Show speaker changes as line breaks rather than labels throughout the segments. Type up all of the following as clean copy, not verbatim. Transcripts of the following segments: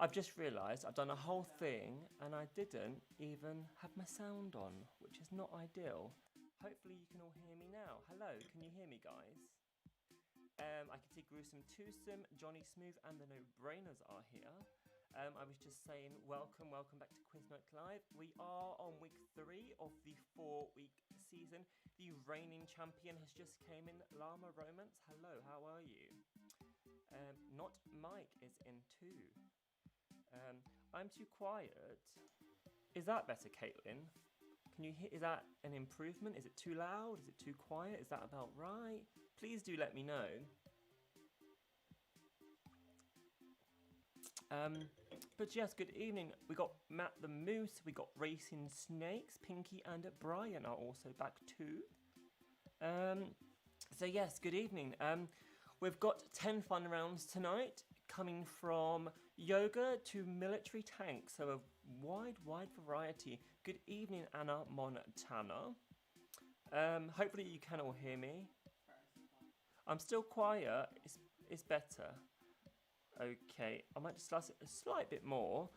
I've just realised I've done a whole thing and I didn't even have my sound on, which is not ideal. Hopefully you can all hear me now. Hello, can you hear me, guys? I can see Gruesome Twosome, Johnny Smooth and the No-Brainers are here. I was just saying welcome back to Quiz Night Live. We are on week 3 of the 4-week season. The reigning champion has just came in, Llama Romance. Hello, how are you? Not Mike is in too. I'm too quiet. Is that better, Caitlin? Can you hear? Is that an improvement? Is it too loud? Is it too quiet? Is that about right? Please do let me know. But yes, good evening. We got Matt the Moose, we got Racing Snakes, Pinky and Brian are also back too. So yes, good evening. We've got 10 fun rounds tonight, coming from yoga to military tanks, so a wide variety. Good evening, Anna Montana. Hopefully you can all hear me. I'm still quiet. It's better. Okay, I might just last it a slight bit more.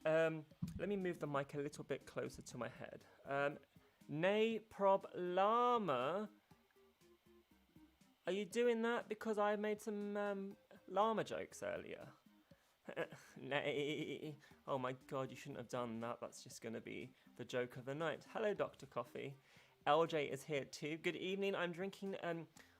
Let me move the mic a little bit closer to my head. Nay prob llama. Are you doing that because I made some llama jokes earlier? Nay. Oh my god, you shouldn't have done that. That's just going to be the joke of the night. Hello, Dr. Coffee. LJ is here too. Good evening. I'm drinking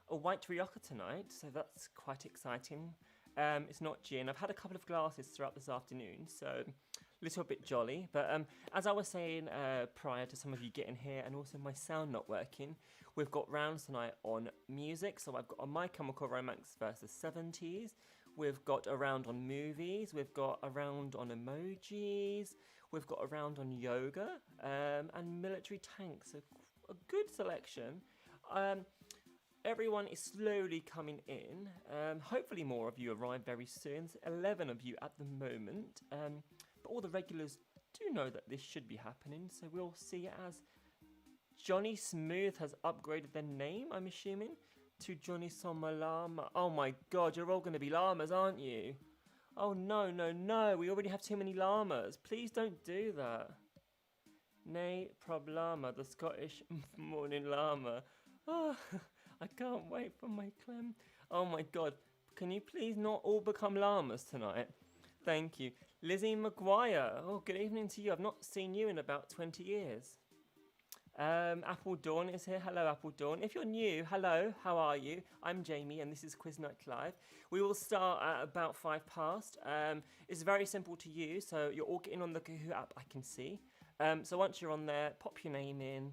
a white Rioja tonight, so that's quite exciting. It's not gin. I've had a couple of glasses throughout this afternoon, so a little bit jolly. But as I was saying prior to some of you getting here, and also my sound not working, we've got rounds tonight on music. So I've got a My Chemical Romance versus 70s. We've got a round on movies. We've got a round on emojis. We've got a round on yoga and military tanks. So a good selection. Everyone is slowly coming in. Hopefully more of you arrive very soon. There's 11 of you at the moment. But all the regulars do know that this should be happening. So we'll see it as Johnny Smooth has upgraded their name, I'm assuming, to Johnny Summer Llama. Oh my god, you're all going to be llamas, aren't you? Oh no. We already have too many llamas. Please don't do that. Nay prob llama, the Scottish morning llama. Oh, I can't wait for my clem. Oh my god, can you please not all become llamas tonight? Thank you. Lizzie Maguire, oh, good evening to you. I've not seen you in about 20 years. Apple Dawn is here. Hello, Apple Dawn. If you're new, hello, how are you? I'm Jamie and this is Quiz Night Live. We will start at about 5 past. It's very simple to use, so you're all getting on the Kahoot app, I can see. So once you're on there, pop your name in.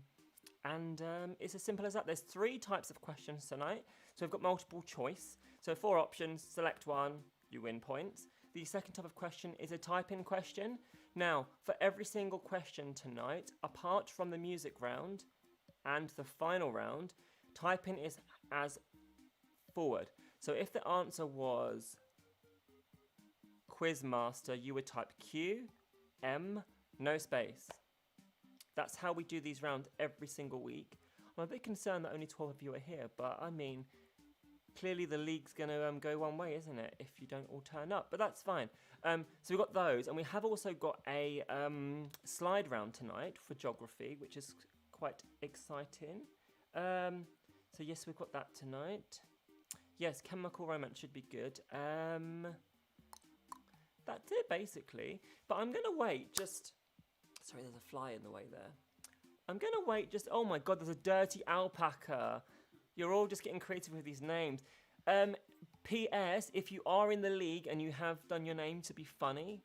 And it's as simple as that. There's 3 types of questions tonight. So we've got multiple choice. So 4 options, select one, you win points. The second type of question is a type-in question. Now, for every single question tonight, apart from the music round and the final round, type-in is as forward. So if the answer was Quizmaster, you would type Q, M, no space. That's how we do these rounds every single week. I'm a bit concerned that only 12 of you are here, but I mean, clearly the league's going to go one way, isn't it, if you don't all turn up? But that's fine. So we've got those, and we have also got a slide round tonight for geography, which is quite exciting. So yes, we've got that tonight. Yes, Chemical Romance should be good. That's it, basically. But I'm going to wait just... Sorry, there's a fly in the way there. I'm going to wait just... Oh my god, there's a dirty alpaca. You're all just getting creative with these names. P.S. If you are in the league and you have done your name to be funny,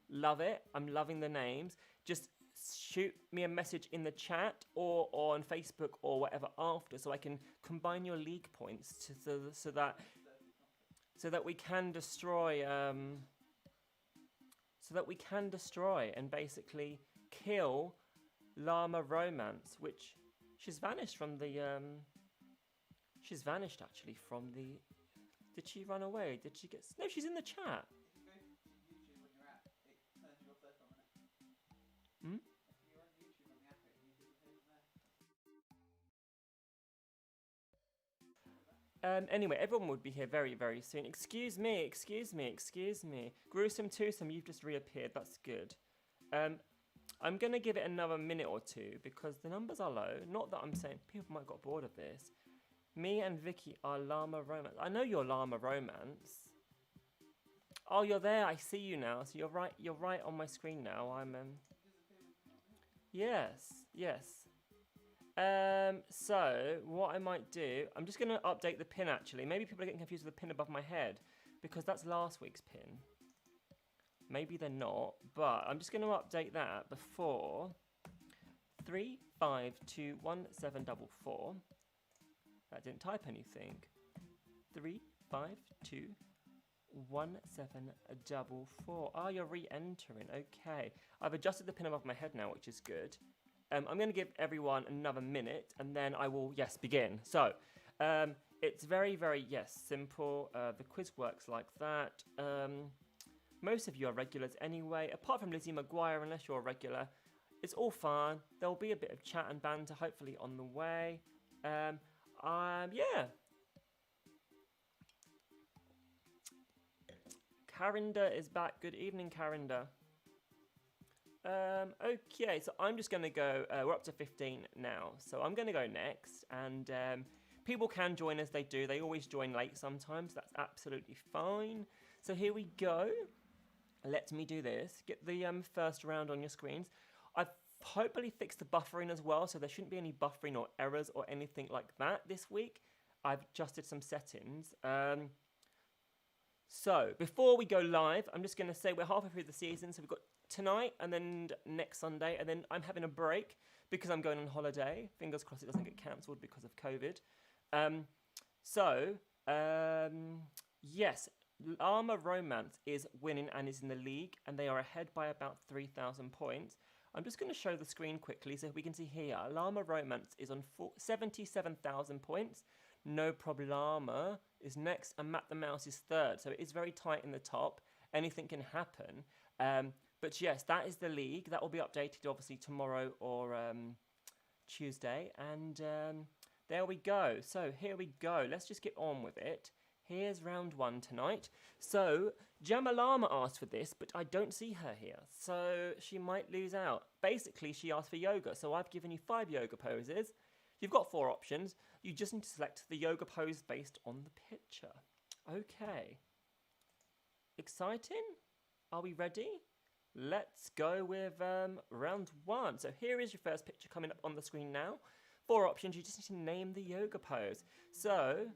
love it. I'm loving the names. Just shoot me a message in the chat or on Facebook or whatever after, so I can combine your league points so that we can destroy... so that we can destroy and basically kill Llama Romance, which she's vanished from the... She's vanished, actually, from the... Did she run away? Did she get... No, she's in the chat.
If you go to YouTube on your app, it turns you off there for a minute.
Hmm?
If you're on YouTube on the app, it disappears
Anyway, everyone would be here very, very soon. Excuse me, excuse me, excuse me. Gruesome Twosome, you've just reappeared. That's good. I'm going to give it another minute or two because the numbers are low. Not that I'm saying people might got bored of this. Me and Vicky are Llama Romance. I know you're Llama Romance. Oh, you're there. I see you now. So you're right. You're right on my screen now. Yes, yes. So what I might do, I'm just going to update the pin actually. Maybe people are getting confused with the pin above my head because that's last week's pin. Maybe they're not, but I'm just going to update that before 3521744. That didn't type anything. 3521744. Oh, you're re-entering. Okay. I've adjusted the pin above my head now, which is good. I'm going to give everyone another minute, and then I will, begin. So, it's very, very, simple. The quiz works like that. Most of you are regulars anyway, apart from Lizzie McGuire, unless you're a regular. It's all fun. There'll be a bit of chat and banter, hopefully, on the way. Carinda is back. Good evening, Carinda. Okay, so I'm just going to go, we're up to 15 now, so I'm going to go next, and people can join as they do. They always join late sometimes. That's absolutely fine. So here we go. Let me do this. Get the first round on your screens. I've hopefully fixed the buffering as well, so there shouldn't be any buffering or errors or anything like that this week. I've adjusted some settings. So before we go live, I'm just going to say we're halfway through the season, so we've got tonight and then next Sunday, and then I'm having a break because I'm going on holiday. Fingers crossed it doesn't get cancelled because of COVID. Yes, Llama Romance is winning and is in the league, and they are ahead by about 3,000 points. I'm just going to show the screen quickly so we can see here. Llama Romance is on 77,000 points. No Problema is next, and Matt the Mouse is third. So it is very tight in the top. Anything can happen. But yes, that is the league. That will be updated obviously tomorrow or Tuesday. And there we go. So here we go. Let's just get on with it. Here's round one tonight. So Jamalama asked for this, but I don't see her here. So she might lose out. Basically, she asked for yoga. So I've given you 5 yoga poses. You've got 4 options. You just need to select the yoga pose based on the picture. Okay. Exciting? Are we ready? Let's go with round one. So here is your first picture coming up on the screen now. 4 options. You just need to name the yoga pose. So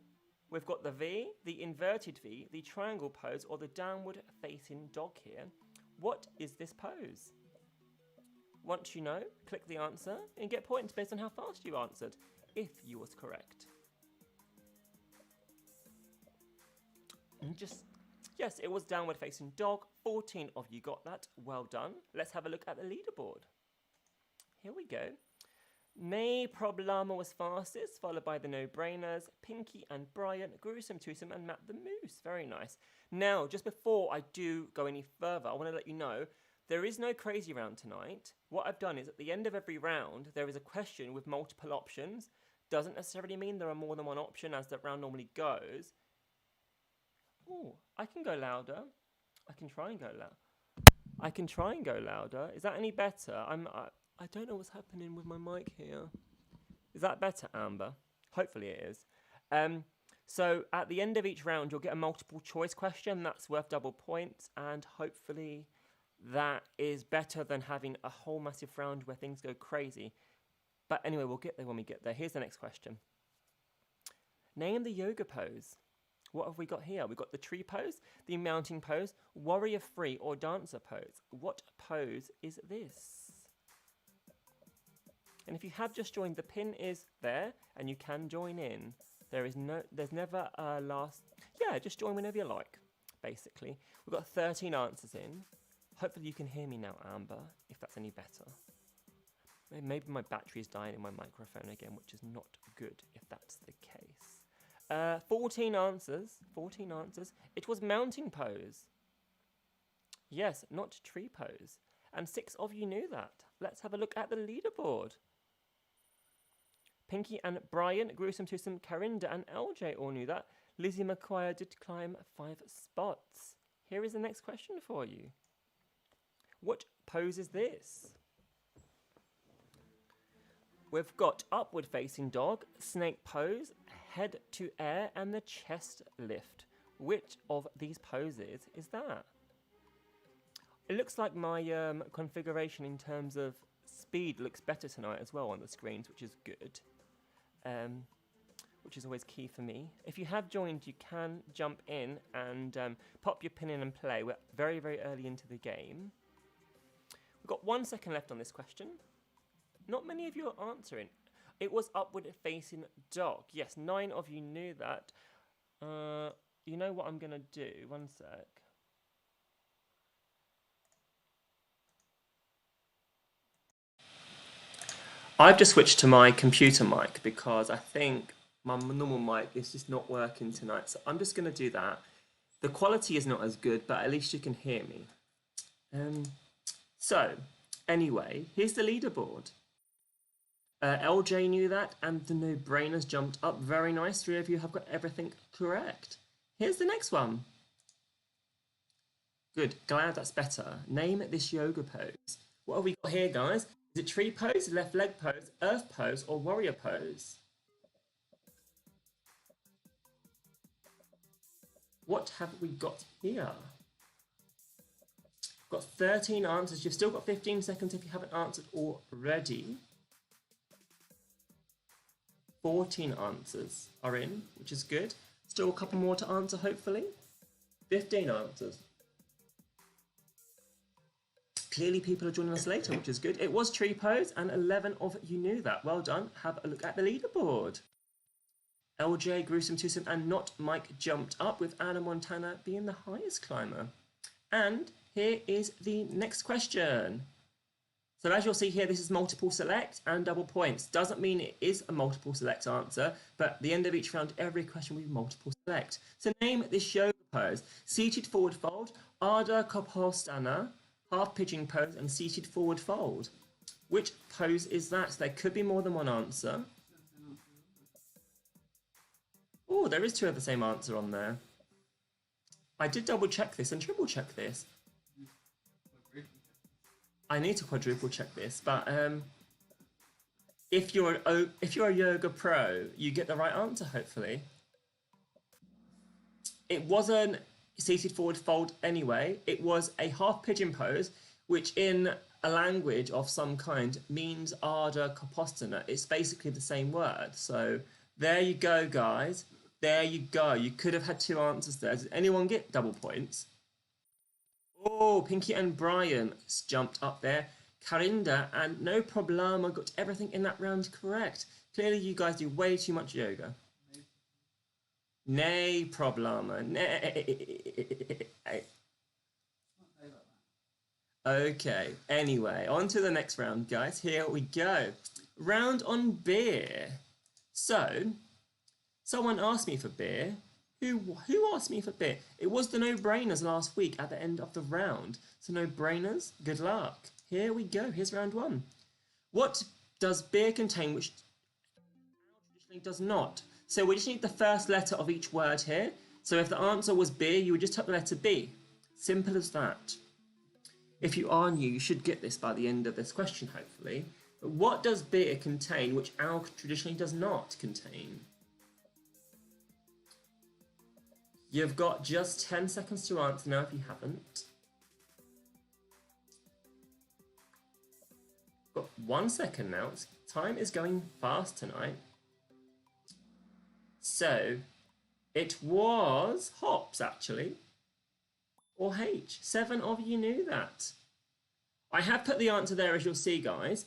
we've got the V, the inverted V, the triangle pose, or the downward facing dog here. What is this pose? Once you know, click the answer and get points based on how fast you answered, if you was correct. And yes, it was downward facing dog. 14 of you got that. Well done. Let's have a look at the leaderboard. Here we go. Nay Problema was fastest, followed by the no-brainers, Pinky and Brian, Gruesome Twosome, and Matt the Moose. Very nice. Now, just before I do go any further, I want to let you know, there is no crazy round tonight. What I've done is at the end of every round, there is a question with multiple options. Doesn't necessarily mean there are more than one option as the round normally goes. Oh, I can go louder. I can try and go loud. I can try and go louder. Is that any better? I don't know what's happening with my mic here. Is that better, Amber? Hopefully it is. So at the end of each round, you'll get a multiple choice question. That's worth double points. And hopefully that is better than having a whole massive round where things go crazy. But anyway, we'll get there when we get there. Here's the next question. Name the yoga pose. What have we got here? We've got the tree pose, the mountain pose, warrior free, or dancer pose. What pose is this? And if you have just joined, the pin is there, and you can join in. There's never a last. Yeah, just join whenever you like, basically. We've got 13 answers in. Hopefully you can hear me now, Amber, if that's any better. Maybe my battery's dying in my microphone again, which is not good if that's the case. 14 answers. 14 answers. It was mountain pose. Yes, not tree pose. And 6 of you knew that. Let's have a look at the leaderboard. Pinky and Brian, Gruesome Twosome, Carinda and LJ all knew that. Lizzie McQuire did climb 5 spots. Here is the next question for you. What pose is this? We've got upward facing dog, snake pose, head to air and the chest lift. Which of these poses is that? It looks like my configuration in terms of speed looks better tonight as well on the screens, which is good. Which is always key for me. If you have joined, you can jump in and pop your pin in and play. We're very, very early into the game. We've got 1 second left on this question. Not many of you are answering. It was upward facing dog. Yes, 9 of you knew that. You know what I'm going to do? 1 sec. I've just switched to my computer mic because I think my normal mic is just not working tonight. So I'm just going to do that. The quality is not as good, but at least you can hear me. So, anyway, here's the leaderboard. LJ knew that, and the no-brainers jumped up. Very nice. 3 of you have got everything correct. Here's the next one. Good. Glad that's better. Name this yoga pose. What have we got here, guys? Is it tree pose, left leg pose, earth pose, or warrior pose? What have we got here? Got 13 answers. You've still got 15 seconds if you haven't answered already. 14 answers are in, which is good. Still a couple more to answer, hopefully. 15 answers. Clearly people are joining us later, which is good. It was tree pose, and 11 of you knew that. Well done. Have a look at the leaderboard. LJ, Gruesome Twosome, and Not Mike jumped up, with Anna Montana being the highest climber. And here is the next question. So as you'll see here, this is multiple select and double points. Doesn't mean it is a multiple select answer, but at the end of each round, every question will be multiple select. So name this yoga pose. Seated forward fold, Ardha Kapoasana, half pigeon pose, and seated forward fold. Which pose is that? So there could be more than one answer. Oh, there is 2 of the same answer on there. I did double check this and triple check this. I need to quadruple check this, but if you're a yoga pro, you get the right answer, hopefully. It wasn't seated forward fold anyway. It was a half pigeon pose, which in a language of some kind means Ardha Kapoasana. It's basically the same word. So there you go, guys. There you go. You could have had 2 answers there. Did anyone get double points? Oh, Pinky and Brian jumped up there. Carinda and No Problema got everything in that round correct. Clearly you guys do way too much yoga. Nay Problema. Nay. Okay, anyway, on to the next round, guys. Here we go. Round on beer. So, someone asked me for beer. Who asked me for beer? It was the no-brainers last week at the end of the round. So no-brainers, good luck. Here we go. Here's round 1. What does beer contain which traditionally does not? So we just need the first letter of each word here. So if the answer was beer, you would just type the letter B. Simple as that. If you are new, you should get this by the end of this question, hopefully. But what does beer contain which alcohol traditionally does not contain? You've got just 10 seconds to answer now if you haven't. Got 1 second now. Time is going fast tonight. So, it was hops, actually. Or H. 7 of you knew that. I have put the answer there, as you'll see, guys.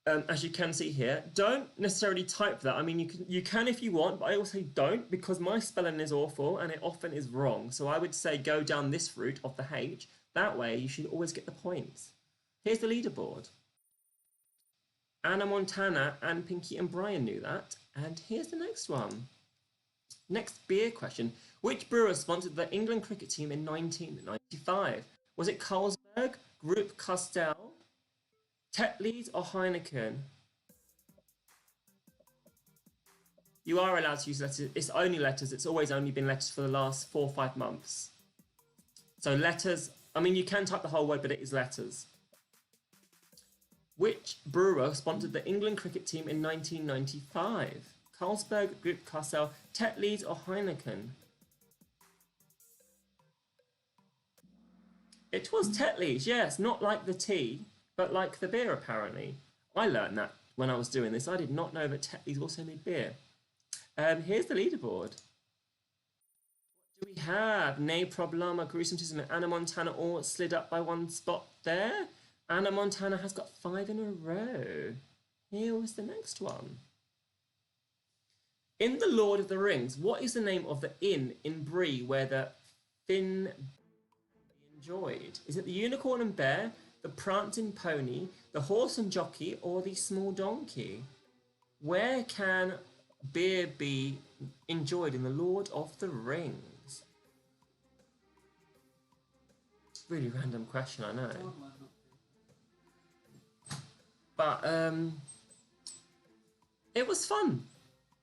As you can see here, don't necessarily type that. I mean, you can if you want, but I also don't, because my spelling is awful and it often is wrong. So I would say go down this route of the H. That way you should always get the points. Here's the leaderboard. Anna Montana and Pinky and Brian knew that. And here's the next one. Next beer question. Which brewer sponsored the England cricket team in 1995? Was it Carlsberg, Groupe Castell, Tetley's, or Heineken? You are allowed to use letters. It's only letters. It's always only been letters for the last 4 or 5 months. So letters, I mean, you can type the whole word, but it is letters. Which brewer sponsored the England cricket team in 1995? Carlsberg, Group Castle, Tetley's or Heineken? It was Tetley's, yes. Not like the tea, but like the beer, apparently. I learned that when I was doing this. I did not know that Tetley's also made beer. Here's the leaderboard. What do we have? Ne Problema, Gruesome Tism, and Anna Montana all slid up by 1 spot there. Anna Montana has got 5 in a row. Here was the next one. In The Lord of the Rings, what is the name of the inn in Bree where the Finn enjoyed? Is it the Unicorn and Bear, the Prancing Pony, the Horse and Jockey, or the Small Donkey? Where can beer be enjoyed in The Lord of the Rings? Really random question, I know. But it was fun.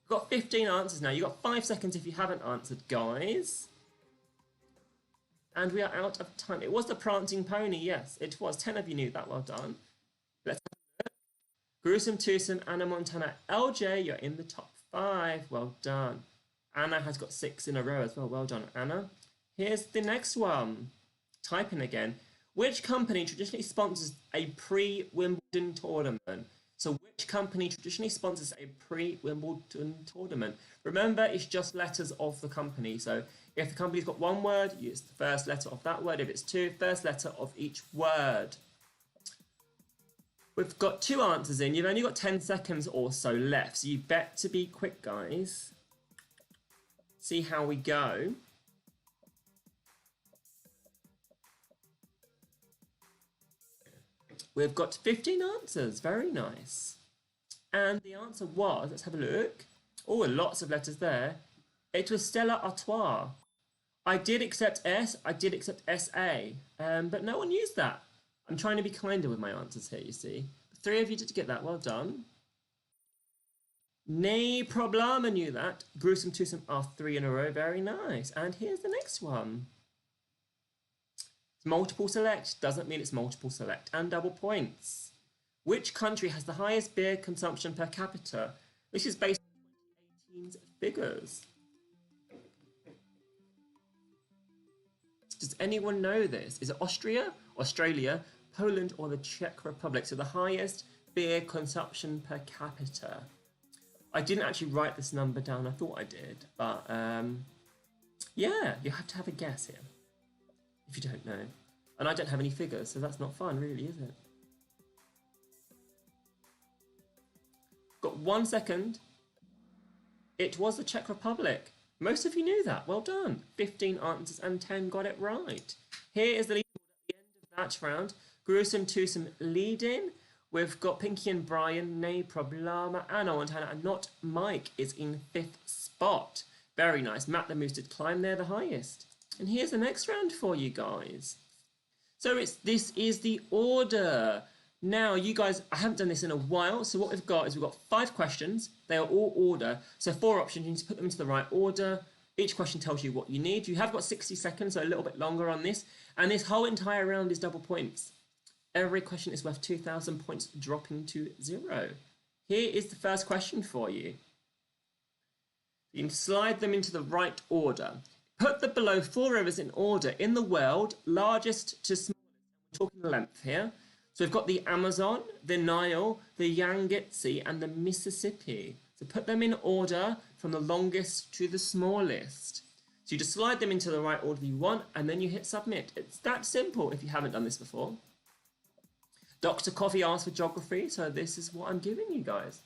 We've got 15 answers now. You've got 5 seconds if you haven't answered, guys. And we are out of time. It was the Prancing Pony, yes, it was. 10 of you knew that, well done. Let's have a look. Gruesome Twosome, Anna Montana, LJ, you're in the top 5. Well done. Anna has got 6 in a row as well. Well done, Anna. Here's the next one. Type in again. Which company traditionally sponsors a pre-Wimbledon tournament? So which company traditionally sponsors a pre-Wimbledon tournament? Remember, it's just letters of the company. So if the company's got 1 word, use the first letter of that word. If it's 2, first letter of each word. We've got 2 answers in. You've only got 10 seconds or so left. So you better be quick, guys. See how we go. We've got 15 answers. Very nice. And the answer was, let's have a look. Oh, lots of letters there. It was Stella Artois. I did accept S, I did accept SA, but no one used that. I'm trying to be kinder with my answers here, you see. 3 of you did get that. Well done. Ne Problema knew that. Gruesome Twosome are 3 in a row. Very nice. And here's the next one. Multiple select doesn't mean it's multiple select, and double points. Which country has the highest beer consumption per capita? This is based on 2018's figures. Does anyone know this? Is it Austria, Australia, Poland, or the Czech Republic? So the highest beer consumption per capita. I didn't actually write this number down. I thought I did, but yeah, you have to have a guess here if you don't know. And I don't have any figures, so that's not fun, really, is it? Got 1 second. It was the Czech Republic. Most of you knew that. Well done. 15 answers and 10 got it right. Here is the leaderboard at the end of that round. Gruesome Twosome leading. We've got Pinky and Brian, Ne Problema, Anna Montana, and Not Mike is in 5th spot. Very nice. Matt the Moose did climb there the highest. And here's the next round for you guys. So this is the order. Now, you guys, I haven't done this in a while, so what we've got is we've got 5 questions. They are all order. So 4 options, you need to put them into the right order. Each question tells you what you need. You have got 60 seconds, so a little bit longer on this. And this whole entire round is double points. Every question is worth 2,000 points, dropping to 0. Here is the first question for you. You can slide them into the right order. Put the below 4 rivers in order in the world, largest to smallest. We're talking length here. So we've got the Amazon, the Nile, the Yangtze, and the Mississippi. So put them in order from the longest to the smallest. So you just slide them into the right order you want, and then you hit submit. It's that simple if you haven't done this before. Dr. Coffee asked for geography, so this is what I'm giving you guys.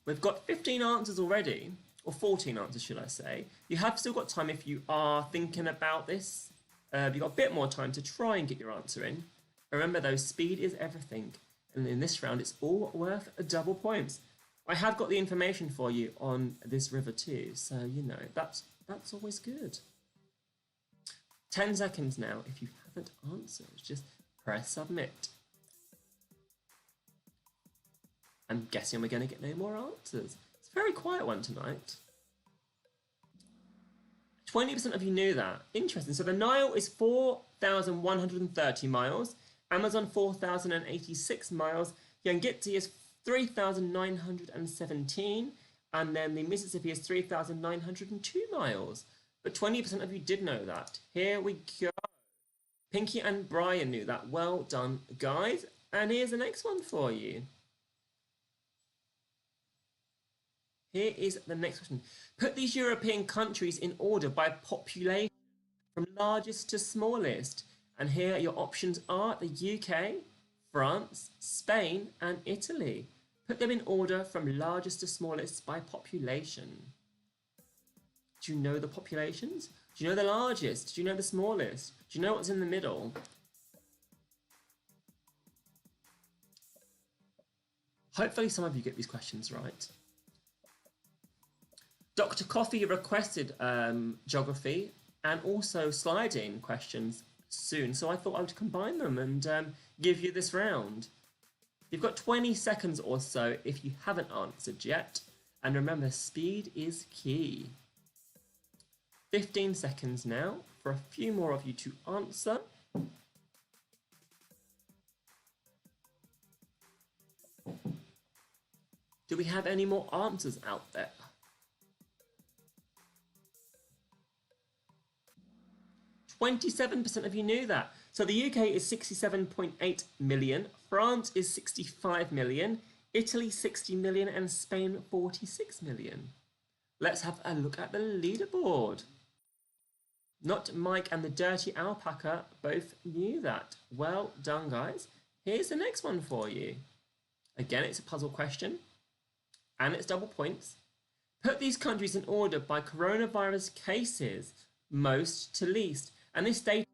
We've got 15 answers already, or 14 answers, should I say. You have still got time if you are thinking about this. You've got a bit more time to try and get your answer in. Remember though, speed is everything. And in this round, it's all worth double points. I have got the information for you on this river too, so you know, that's always good. 10 seconds now. If you haven't answered, just press submit. I'm guessing we're going to get no more answers. It's a very quiet one tonight. 20% of you knew that. Interesting. So the Nile is 4,130 miles. Amazon 4,086 miles. Yangtze is 3,917. And then the Mississippi is 3,902 miles. But 20% of you did know that. Here we go. Pinky and Brian knew that. Well done, guys. And here's the next one for you. Here is the next question. Put these European countries in order by population from largest to smallest. And here your options are the UK, France, Spain, and Italy. Put them in order from largest to smallest by population. Do you know the populations? Do you know the largest? Do you know the smallest? Do you know what's in the middle? Hopefully some of you get these questions right. Dr. Coffee requested geography and also sliding questions soon, so I thought I would combine them and give you this round. You've got 20 seconds or so if you haven't answered yet, and remember, speed is key. 15 seconds now for a few more of you to answer. Do we have any more answers out there? 27% of you knew that. So the UK is 67.8 million, France is 65 million, Italy 60 million, and Spain 46 million. Let's have a look at the leaderboard. Not Mike and the Dirty Alpaca both knew that. Well done, guys. Here's the next one for you. Again, it's a puzzle question, and it's double points. Put these countries in order by coronavirus cases, most to least. And this data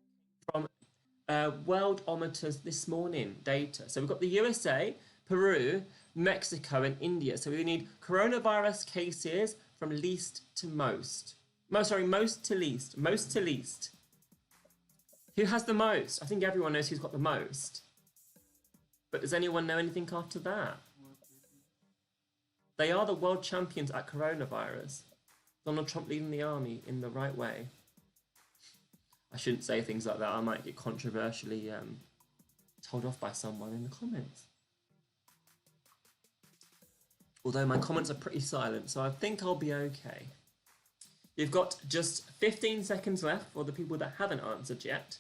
from Worldometers this morning data. So we've got the USA, Peru, Mexico, and India. So we need coronavirus cases from least to most. Most to least. Most to least. Who has the most? I think everyone knows who's got the most. But does anyone know anything after that? They are the world champions at coronavirus. Donald Trump leading the army in the right way. I shouldn't say things like that. I might get controversially told off by someone in the comments. Although my comments are pretty silent, so I think I'll be okay. You've got just 15 seconds left for the people that haven't answered yet.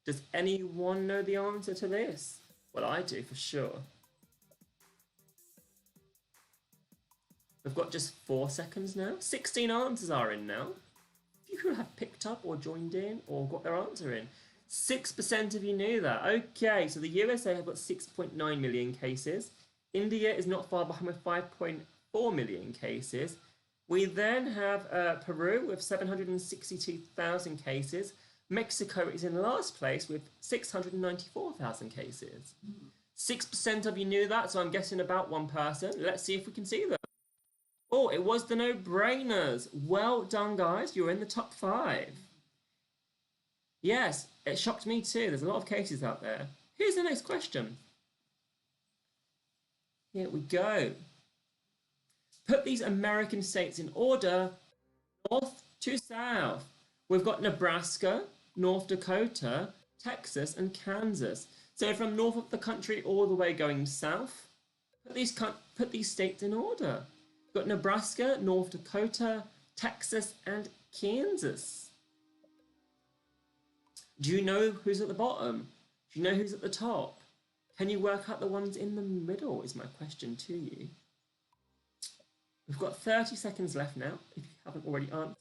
Does anyone know the answer to this? Well, I do for sure. We've got just 4 seconds now. 16 answers are in now. You could have picked up or joined in or got their answer in. 6% of you knew that. Okay, so the USA have got 6.9 million cases. India is not far behind with 5.4 million cases. We then have Peru with 762,000 cases. Mexico is in last place with 694,000 cases. 6% of you knew that, so I'm guessing about one person. Let's see if we can see them. Oh, it was the no-brainers. Well done, guys. You're in the top 5. Yes, it shocked me too. There's a lot of cases out there. Here's the next question. Here we go. Put these American states in order, north to south. We've got Nebraska, North Dakota, Texas, and Kansas. So from north of the country all the way going south, put these states in order. We've got Nebraska, North Dakota, Texas, and Kansas. Do you know who's at the bottom? Do you know who's at the top? Can you work out the ones in the middle, is my question to you. We've got 30 seconds left now, if you haven't already answered.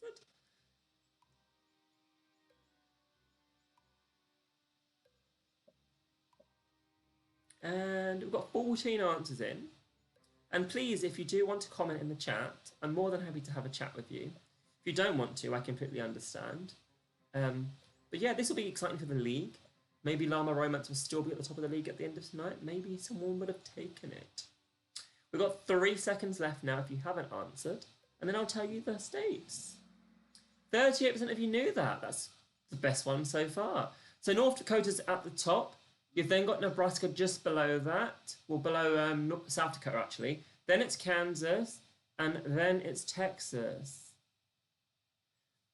And we've got 14 answers in. And please, if you do want to comment in the chat, I'm more than happy to have a chat with you. If you don't want to, I completely understand. But yeah, this will be exciting for the league. Maybe Llama Romance will still be at the top of the league at the end of tonight. Maybe someone would have taken it. We've got 3 seconds left now if you haven't answered. And then I'll tell you the states. 38% of you knew that. That's the best one so far. So North Dakota's at the top. You've then got Nebraska just below that, well, below South Dakota actually. Then it's Kansas, and then it's Texas.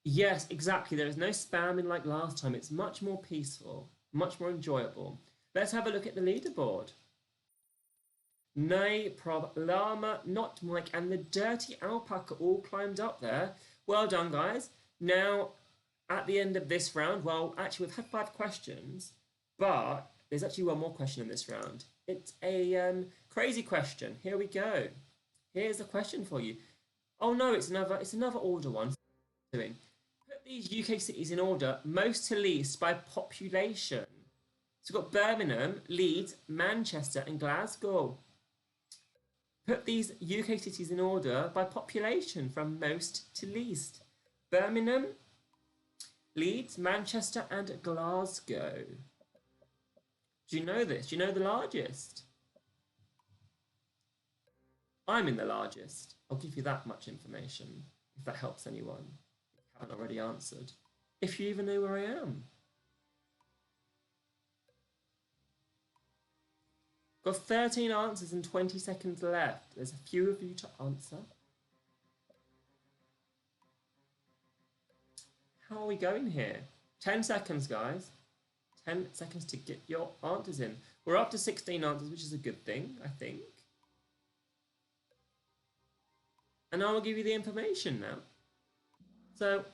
Yes, exactly. There is no spamming like last time. It's much more peaceful, much more enjoyable. Let's have a look at the leaderboard. Nay, Prob, Llama, Not Mike, and the Dirty Alpaca all climbed up there. Well done, guys. Now, at the end of this round, well, actually, we've had 5 questions, but there's actually one more question in this round. It's a crazy question. Here we go. Here's the question for you. Oh no, it's another order one. Doing. Put these UK cities in order, most to least by population. So we've got Birmingham, Leeds, Manchester, and Glasgow. Put these UK cities in order by population from most to least. Birmingham, Leeds, Manchester, and Glasgow. Do you know this? Do you know the largest? I'm in the largest. I'll give you that much information, if that helps anyone. If you haven't already answered. If you even know where I am. Got 13 answers and 20 seconds left. There's a few of you to answer. How are we going here? 10 seconds, guys. 10 seconds to get your answers in. We're up to 16 answers, which is a good thing, I think. And I will give you the information now. So,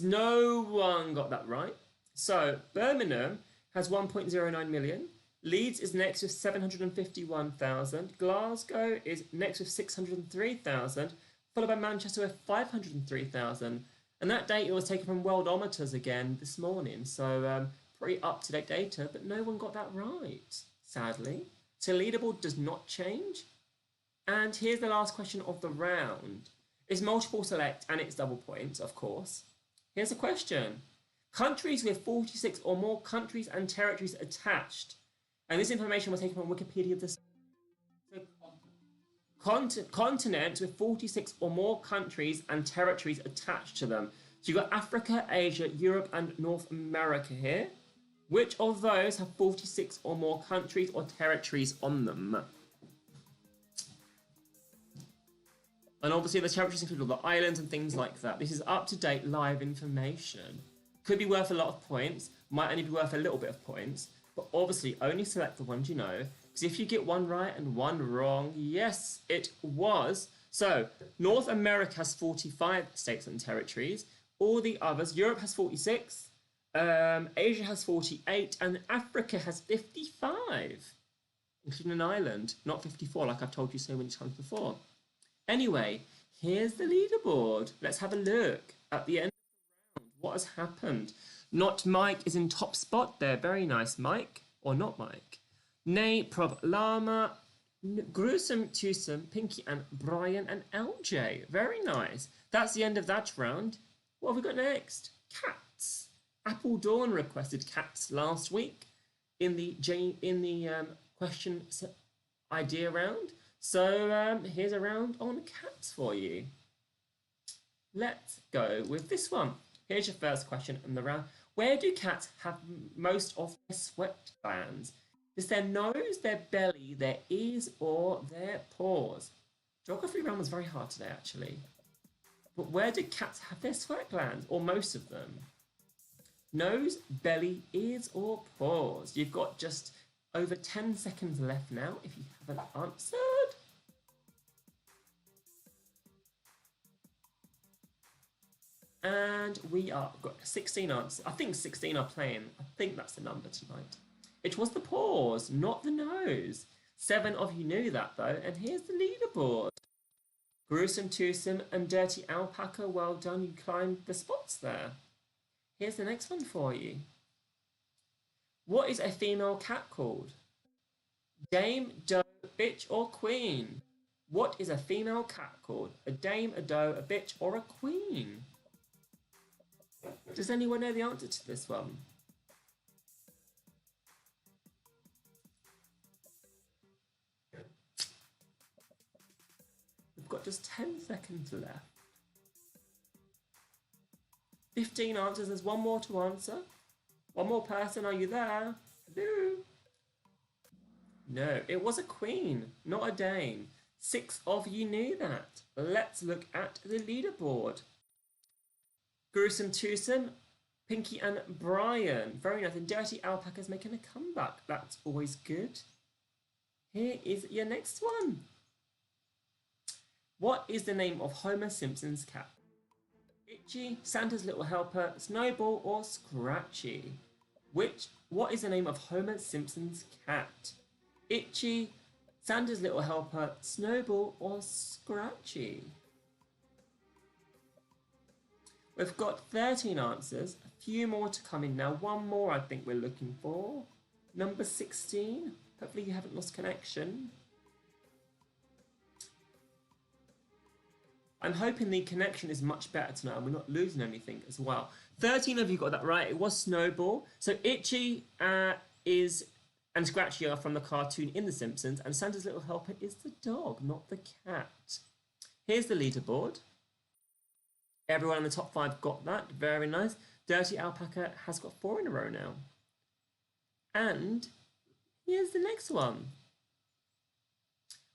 no one got that right. So, Birmingham has 1.09 million. Leeds is next with 751,000. Glasgow is next with 603,000, followed by Manchester with 503,000. And that data was taken from Worldometers again this morning, so pretty up-to-date data, but no one got that right, sadly. So leaderboard does not change. And here's the last question of the round. It's multiple select and it's double points, of course. Here's a question. Countries with 46 or more countries and territories attached. And this information was taken from Wikipedia. Continents with 46 or more countries and territories attached to them. So you've got Africa, Asia, Europe, and North America here. Which of those have 46 or more countries or territories on them? And obviously the territories include all the islands and things like that. This is up-to-date live information. Could be worth a lot of points, might only be worth a little bit of points, but obviously only select the ones you know, because if you get one right and one wrong, yes, it was. So, North America has 45 states and territories, all the others, Europe has 46, Asia has 48, and Africa has 55, including an island, not 54 like I've told you so many times before. Anyway, here's the leaderboard. Let's have a look at the end of the round. What has happened? Not Mike is in top spot there. Very nice, Mike. Or not Mike. Nay, Prob, Llama, Gruesome, Twosome, Pinky, and Brian, and LJ. Very nice. That's the end of that round. What have we got next? Cats. Apple Dawn requested cats last week in the question idea round. So here's a round on cats for you. Let's go with this one. Here's your first question in the round. Where do cats have most of their sweat glands? Is their nose, their belly, their ears, or their paws? Geography round was very hard today, actually. But where do cats have their sweat glands, or most of them? Nose, belly, ears, or paws? You've got just over 10 seconds left now if you haven't answered. And we are got 16 answers. I think 16 are playing. I think that's the number tonight. It was the paws, not the nose. 7 of you knew that though, and here's the leaderboard. Gruesome, Twosome, and Dirty Alpaca, well done, you climbed the spots there. Here's the next one for you. What is a female cat called? Dame, doe, bitch, or queen? What is a female cat called? A dame, a doe, a bitch, or a queen? Does anyone know the answer to this one? We've got just 10 seconds left. 15 answers. There's one more to answer. One more person. Are you there? Hello? No, it was a queen, not a dame. 6 of you knew that. Let's look at the leaderboard. Gruesome Twosome, Pinky and Brian. Very nice. And Dirty Alpaca's making a comeback. That's always good. Here is your next one. What is the name of Homer Simpson's cat? Itchy, Santa's Little Helper, Snowball, or Scratchy? What is the name of Homer Simpson's cat? Itchy, Santa's Little Helper, Snowball, or Scratchy? We've got 13 answers, a few more to come in now. One more I think we're looking for. Number 16. Hopefully you haven't lost connection. I'm hoping the connection is much better tonight and we're not losing anything as well. 13 of you got that right. It was Snowball. So Itchy and Scratchy are from the cartoon in The Simpsons, and Santa's Little Helper is the dog, not the cat. Here's the leaderboard. Everyone in the top 5 got that. Very nice. Dirty Alpaca has got 4 in a row now. And here's the next one.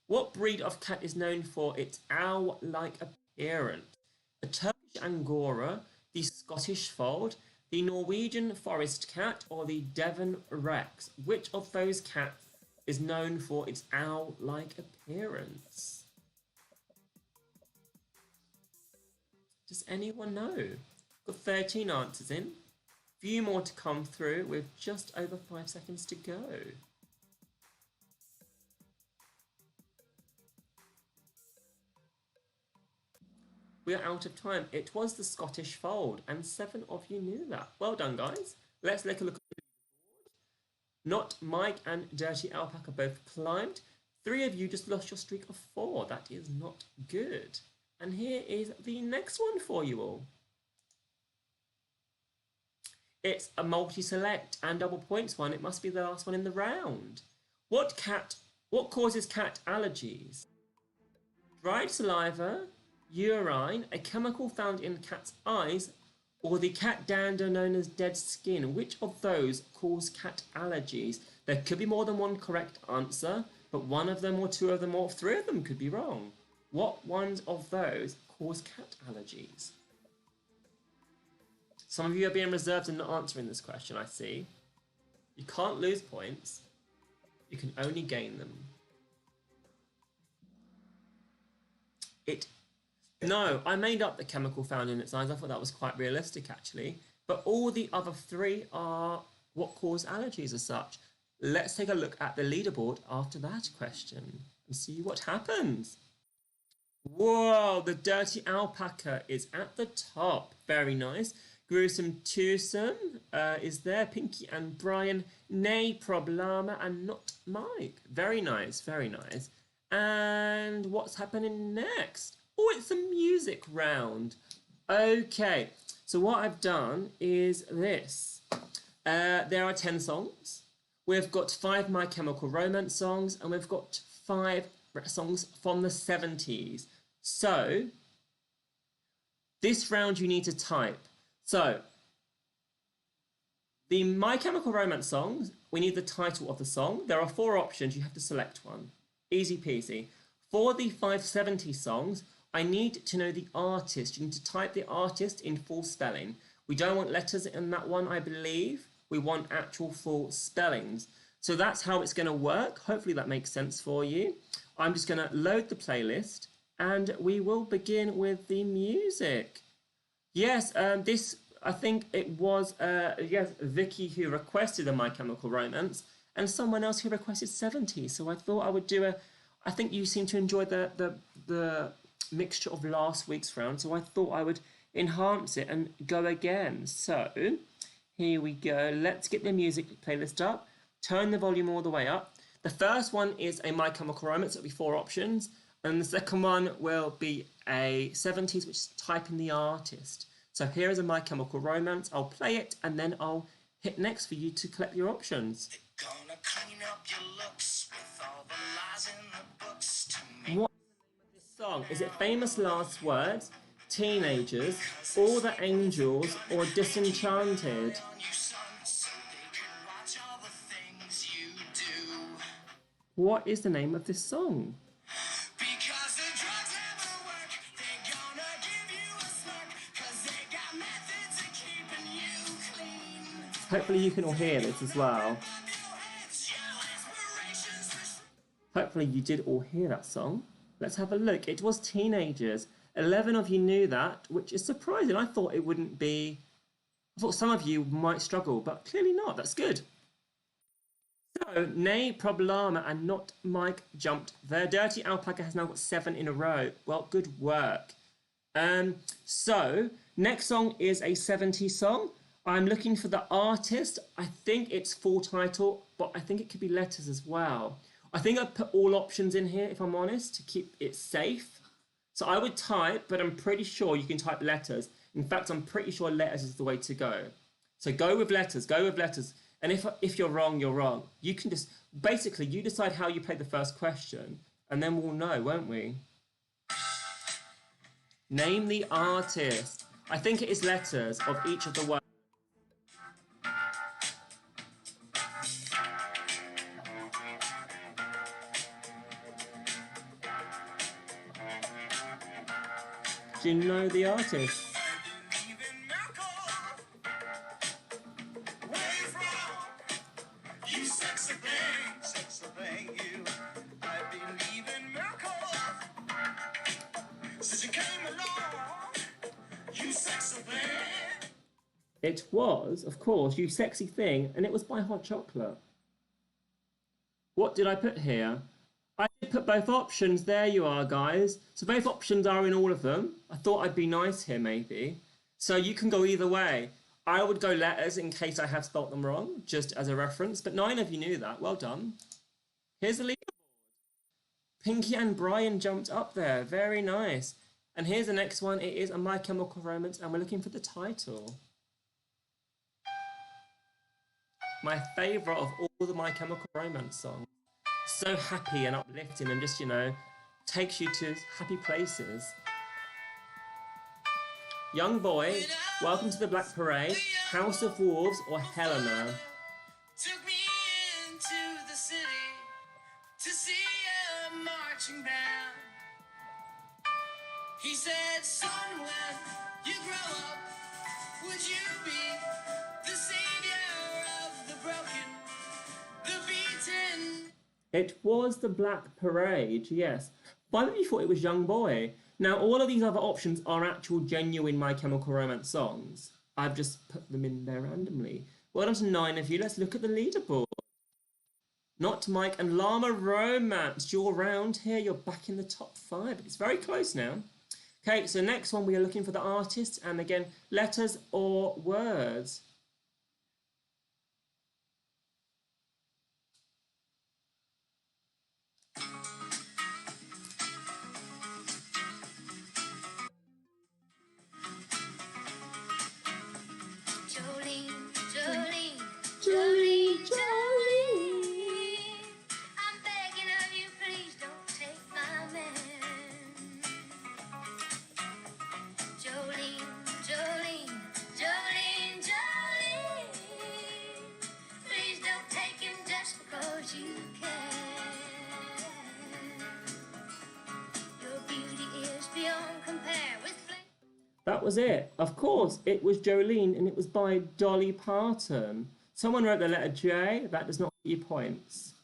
What breed of cat is known for its owl-like appearance? The Turkish Angora, the Scottish Fold, the Norwegian Forest Cat, or the Devon Rex? Which of those cats is known for its owl-like appearance? Does anyone know? Got 13 answers in. Few more to come through with just over 5 seconds to go. We are out of time. It was the Scottish Fold, and 7 of you knew that. Well done, guys. Let's take a look at the leaderboard. Not Mike and Dirty Alpaca both climbed. 3 of you just lost your streak of 4. That is not good. And here is the next one for you all. It's a multi-select and double points one. It must be the last one in the round. What causes cat allergies? Dried saliva, urine, a chemical found in cat's eyes, or the cat dander known as dead skin? Which of those cause cat allergies? There could be more than one correct answer, but one of them or 2 of them or 3 of them could be wrong. What ones of those cause cat allergies? Some of you are being reserved and not answering this question, I see. You can't lose points. You can only gain them. No, I made up the chemical found in its eyes. I thought that was quite realistic, actually. But all the other 3 are what cause allergies as such. Let's take a look at the leaderboard after that question and see what happens. Whoa, the Dirty Alpaca is at the top. Very nice. Gruesome Twosome is there. Pinky and Brian, nay problema, and not Mike. Very nice, very nice. And what's happening next? Oh, it's a music round. Okay, so what I've done is this. There are 10 songs. We've got 5 My Chemical Romance songs, and we've got 5 songs from the 70s. So, this round you need to type. So, the My Chemical Romance songs, we need the title of the song. There are 4 options. You have to select one. Easy peasy. For the 570 songs, I need to know the artist. You need to type the artist in full spelling. We don't want letters in that one, I believe. We want actual full spellings. So that's how it's going to work. Hopefully that makes sense for you. I'm just going to load the playlist and we will begin with the music. Yes, I think it was Vicky who requested a My Chemical Romance and someone else who requested 70. So I thought I would do I think you seem to enjoy the mixture of last week's round, so I thought I would enhance it and go again. So here we go. Let's get the music playlist up. Turn the volume all the way up. The first one is a My Chemical Romance. It'll be 4 options. And the second one will be a 70s, which is type in the artist. So here is a My Chemical Romance. I'll play it and then I'll hit next for you to collect your options.
Gonna clean up your looks with all the lies in the books to make.
What is this song? Is it Famous Last Words, Teenagers, All the Angels, or Disenchanted? What is the name of this song?
Because the drugs never work, they're gonna give you a smirk, 'cause they got methods of keeping you clean.
Hopefully you can all hear this as well. Hopefully you did all hear that song. Let's have a look. It was Teenagers. 11 of you knew that, which is surprising. I thought it wouldn't be... I thought some of you might struggle, but clearly not. That's good. So, Nay, Problema, and Not Mike jumped. Their Dirty Alpaca has now got 7 in a row. Well, good work. So, next song is a 70s song. I'm looking for the artist. I think it's full title, but I think it could be letters as well. I think I put all options in here, if I'm honest, to keep it safe. So I would type, but I'm pretty sure you can type letters. In fact, I'm pretty sure letters is the way to go. So go with letters, go with letters. And if you're wrong, you're wrong. You can just, basically, you decide how you play the first question, and then we'll know, won't we? Name the artist. I think it is letters of each of the words. Do you know the artist? It was, of course, You Sexy Thing, and it was by Hot Chocolate. What did I put here? I did put both options. There you are, guys. So both options are in all of them. I thought I'd be nice here, maybe. So you can go either way. I would go letters in case I have spelt them wrong, just as a reference. But 9 of you knew that. Well done. Here's the leaderboard. Pinky and Brian jumped up there. Very nice. And here's the next one. It is a My Chemical Romance, and we're looking for the title. My favourite of all the My Chemical Romance songs. So happy and uplifting and just, you know, takes you to happy places. Young Boy, Welcome to the Black Parade, House of Wolves, or Helena.
Took me into the city to see a marching band. He said, son, when you grow up, would you be the savior of the broken, the beaten?
It was the Black Parade, yes. 5 of you thought it was Young Boy. Now, all of these other options are actual genuine My Chemical Romance songs. I've just put them in there randomly. Well done to 9 of you. Let's look at the leaderboard. Not Mike and Llama Romance. You're around here. You're back in the top 5. It's very close now. Okay, so next one we are looking for the artist. And again, letters or words. Jolene, Jolene.
I'm begging of you, please don't take my man. Jolene, Jolene, Jolene, Jolene. Please don't take him just because you can. Your beauty is beyond compare with flame.
That was it. Of course, it was Jolene, and it was by Dolly Parton. Someone wrote the letter J. That does not get you points.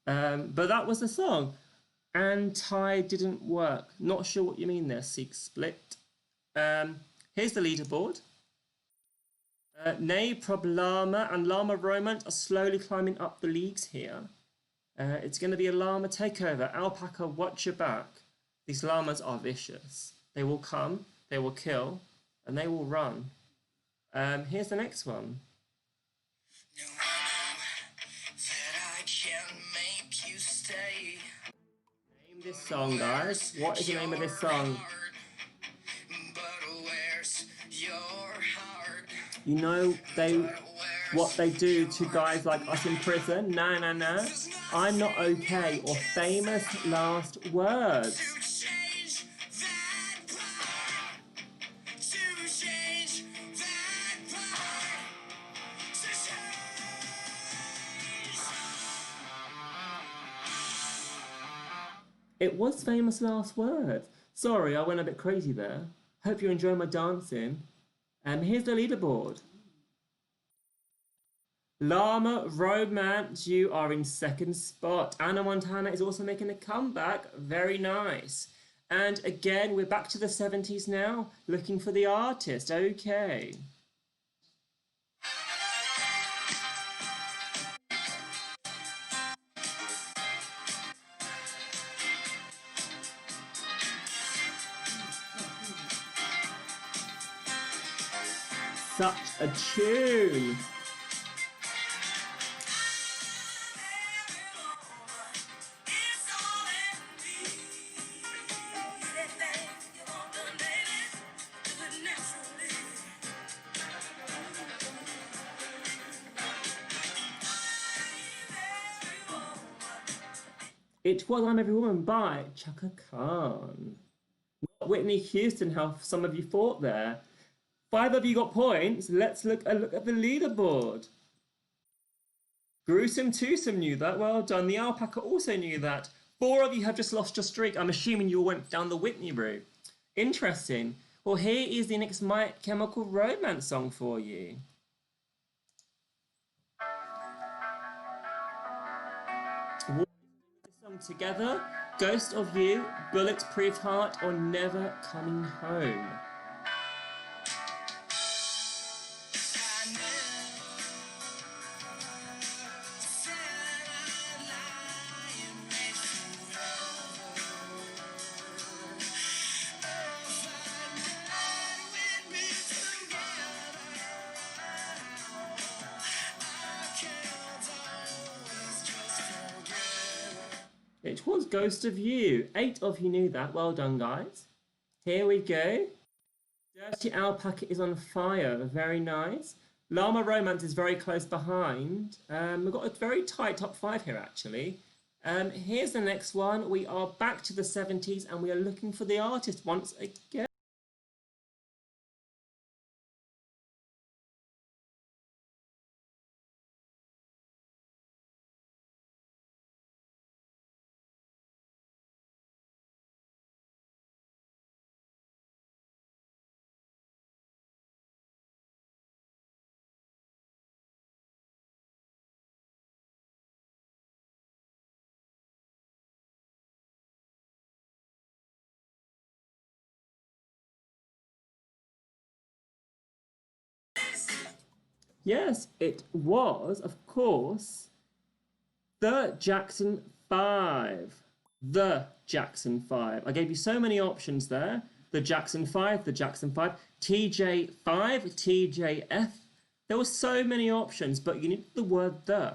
But that was the song. And tie didn't work. Not sure what you mean there, Seek Split. Here's the leaderboard. Nay, Problema, and Llama Romance are slowly climbing up the leagues here. It's going to be a llama takeover. Alpaca, watch your back. These llamas are vicious. They will come, they will kill, and they will run. Here's the next one.
No, I know that I can make you stay.
Name this song, guys. What is the name of this song?
But where's your heart?
You know what they do to guys like us in prison? No, no, no. I'm Not Okay, or Famous Last Words.
To change that part. To change that part. To change.
It was Famous Last Words. Sorry, I went a bit crazy there. Hope you're enjoying my dancing. Here's the leaderboard. Llama Romance, you are in second spot. Anna Montana is also making a comeback. Very nice. And again, we're back to the 70s now, looking for the artist. Okay. Such a tune. It was I'm Every Woman by Chaka Khan. Whitney Houston, how some of you thought there. 5 of you got points. Let's look at the leaderboard. Gruesome Twosome knew that. Well done. The Alpaca also knew that. 4 of you have just lost your streak. I'm assuming you all went down the Whitney route. Interesting. Well, here is the next My Chemical Romance song for you. Together, Ghost of You, Bulletproof Heart, or Never Coming Home. It was Ghost of You. 8 of you knew that. Well done, guys. Here we go. Dirty Alpaca is on fire. Very nice. Llama Romance is very close behind. We've got a very tight top 5 here, actually. Here's the next one. We are back to the 70s and we are looking for the artist once again. Yes, it was, of course, the Jackson 5. The Jackson 5. I gave you so many options there. The Jackson 5, the Jackson 5, TJ5, TJF. There were so many options, but you need the word the.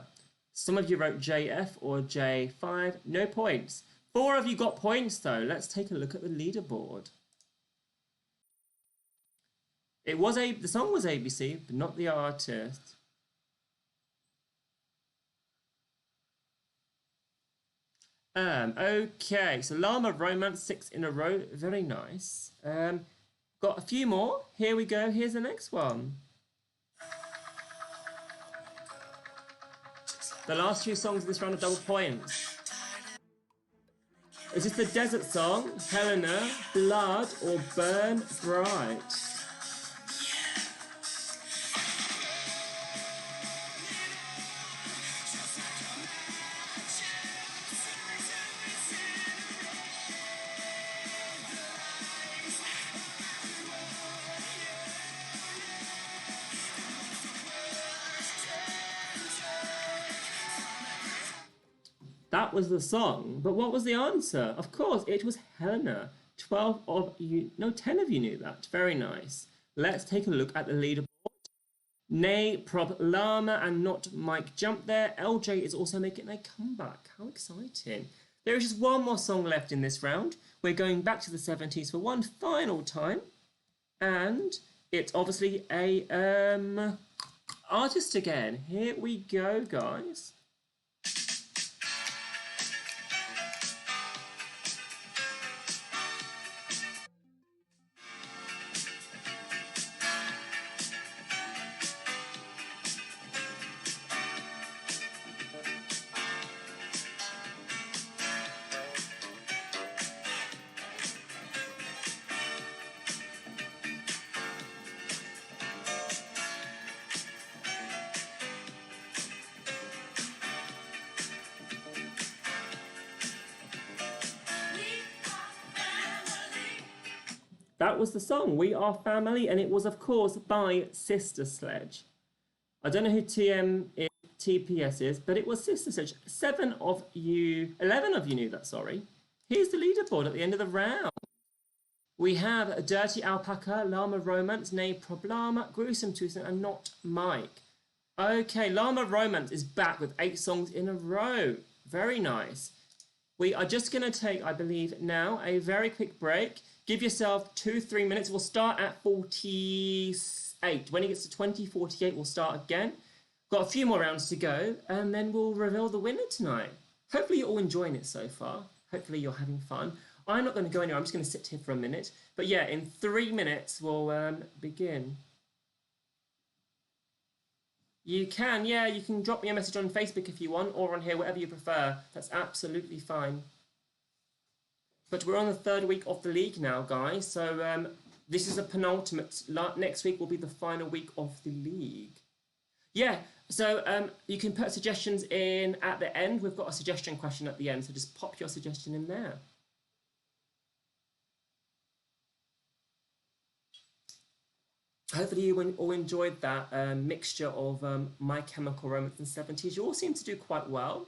Some of you wrote JF or J5. No points. 4 of you got points, though. Let's take a look at the leaderboard. The song was ABC, but not the artist. Okay, so Llama Romance 6 in a row. Very nice. Got a few more. Here we go. Here's the next one. The last 2 songs of this round are double points. Is this the desert song, Helena, Blood, or Burn Bright? That was the song, but what was the answer? Of course, it was Helena. 10 of you knew that. Very nice. Let's take a look at the leaderboard. Nay, Prop Llama and not Mike Jump there. LJ is also making a comeback. How exciting. There is just one more song left in this round. We're going back to the 70s for one final time. And it's obviously a artist again. Here we go, guys. that was the song, We Are Family, and it was, of course, by Sister Sledge. I don't know who TPS is, but it was Sister Sledge. 11 of you knew that, sorry. Here's the leaderboard at the end of the round. We have Dirty Alpaca, Llama Romance, Nay Problema, Gruesome Tucson, and Not Mike. Okay, Llama Romance is back with 8 songs in a row. Very nice. We are just going to take, I believe, now a very quick break. Give yourself 2-3 minutes. We'll start at 48. When it gets to 20:48, we'll start again. Got a few more rounds to go, and then we'll reveal the winner tonight. Hopefully you're all enjoying it so far. Hopefully you're having fun. I'm not going to go anywhere. I'm just going to sit here for a minute. But yeah, in 3 minutes, we'll begin. You can, yeah, you can drop me a message on Facebook if you want, or on here, whatever you prefer. That's absolutely fine. But we're on the 3rd week of the league now, guys. So this is a penultimate. Next week will be the final week of the league. Yeah, so you can put suggestions in at the end. We've got a suggestion question at the end, so just pop your suggestion in there. Hopefully you all enjoyed that mixture of My Chemical Romance and 70s. You all seem to do quite well.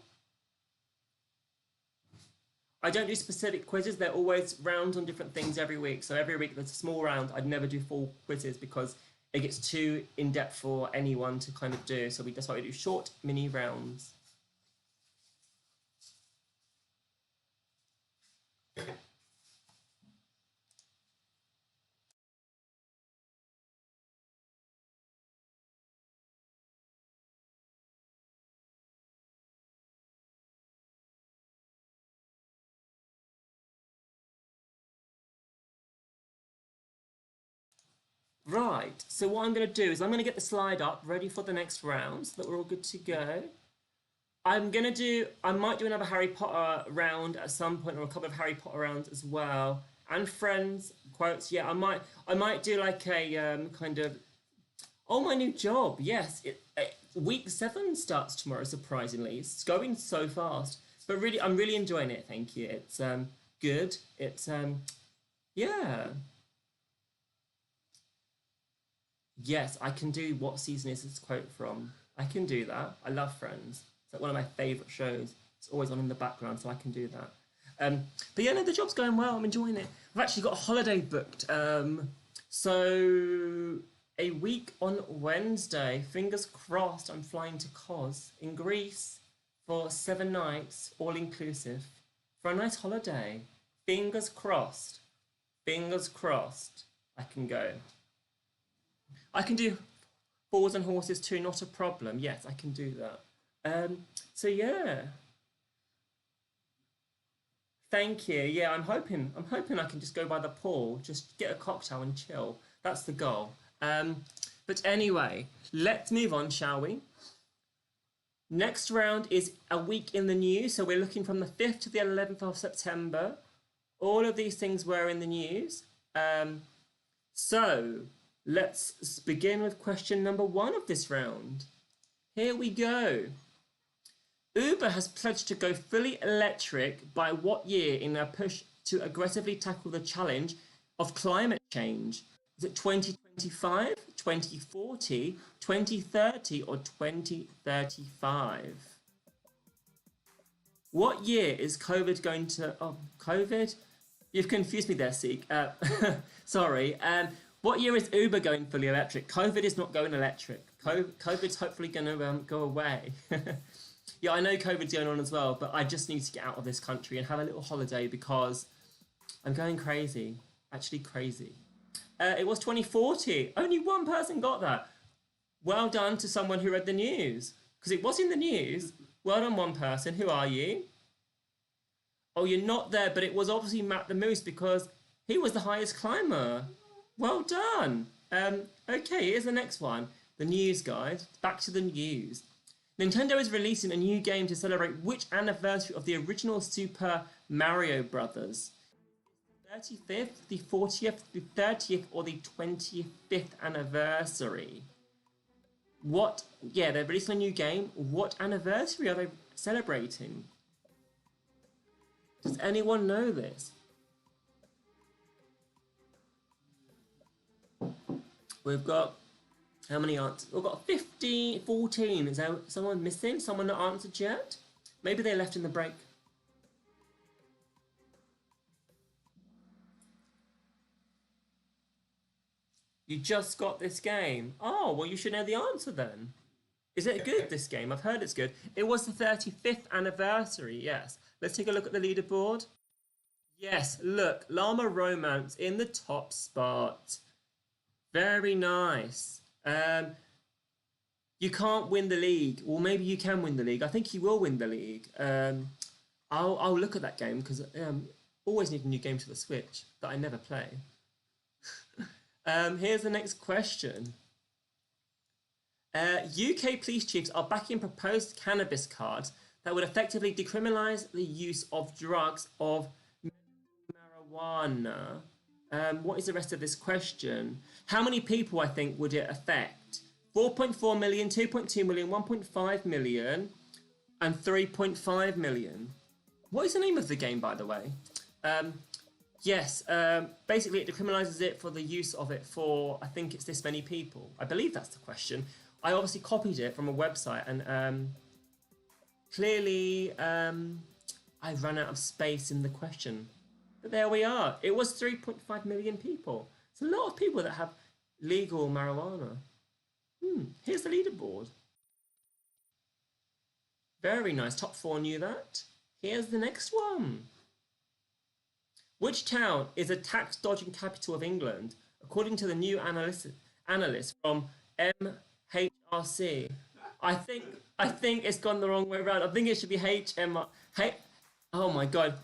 I don't do specific quizzes. They're always rounds on different things every week. So every week there's a small round. I'd never do full quizzes because it gets too in-depth for anyone to kind of do. So that's why we do short mini rounds. Right, so what I'm going to do is I'm going to get the slide up, ready for the next round, so that we're all good to go. I might do another Harry Potter round at some point, or a couple of Harry Potter rounds as well. And Friends quotes, yeah, I might do like a kind of, oh, my new job, yes. Week 7 starts tomorrow, surprisingly. It's going so fast. But really, I'm really enjoying it, thank you. It's good. It's, yeah. Yes, I can do what season is this quote from. I can do that. I love Friends. It's like one of my favourite shows. It's always on in the background, so I can do that. But yeah, no, the job's going well. I'm enjoying it. I've actually got a holiday booked. So a week on Wednesday, fingers crossed, I'm flying to Kos in Greece for 7 nights, all inclusive, for a nice holiday. Fingers crossed. Fingers crossed. I can go. I can do Fours and Horses too, not a problem. Yes, I can do that. So yeah. Thank you. Yeah, I'm hoping I can just go by the pool, just get a cocktail and chill. That's the goal. But anyway, let's move on, shall we? Next round is a week in the news. So we're looking from the 5th to the 11th of September. All of these things were in the news. So let's begin with question number 1 of this round. Here we go. Uber has pledged to go fully electric by what year in their push to aggressively tackle the challenge of climate change? Is it 2025, 2040, 2030, or 2035? What year is COVID going to... Oh, COVID? You've confused me there, Seek. Sorry. What year is Uber going fully electric? COVID is not going electric. COVID's hopefully going to go away. Yeah, I know COVID's going on as well, but I just need to get out of this country and have a little holiday because I'm going crazy. Actually crazy. It was 2040. Only one person got that. Well done to someone who read the news. Because it was in the news. Well done, one person. Who are you? Oh, you're not there, but it was obviously Matt the Moose because he was the highest climber. Well done. Okay, here's the next one. The news, guys. Back to the news. Nintendo is releasing a new game to celebrate which anniversary of the original Super Mario Brothers? 35th, the 40th, the 30th, or the 25th anniversary? What? Yeah, they're releasing a new game. What anniversary are they celebrating? Does anyone know this? We've got, how many answers? We've got 14. Is there someone missing? Someone not answered yet? Maybe they left in the break. You just got this game. Oh, well, you should know the answer then. Is it good, this game? I've heard it's good. It was the 35th anniversary, yes. Let's take a look at the leaderboard. Yes, look, Llama Romance in the top spot. Very nice. You can't win the league. Well, maybe you can win the league. I think you will win the league. I'll look at that game because always need a new game for the Switch that I never play. Here's the next question. UK police chiefs are backing proposed cannabis cards that would effectively decriminalise the use of drugs of marijuana. What is the rest of this question? How many people, I think, would it affect? 4.4 million, 2.2 million, 1.5 million, and 3.5 million. What is the name of the game, by the way? Yes, basically it decriminalises it for the use of it for, I think it's this many people. I believe that's the question. I obviously copied it from a website and clearly I ran out of space in the question. But there we are. It was 3.5 million people. It's a lot of people that have legal marijuana. Here's the leaderboard. Very nice. Top 4 knew that. Here's the next one. Which town is a tax-dodging capital of England, according to the new analyst from MHRC? I think it's gone the wrong way around. I think it should be oh my God,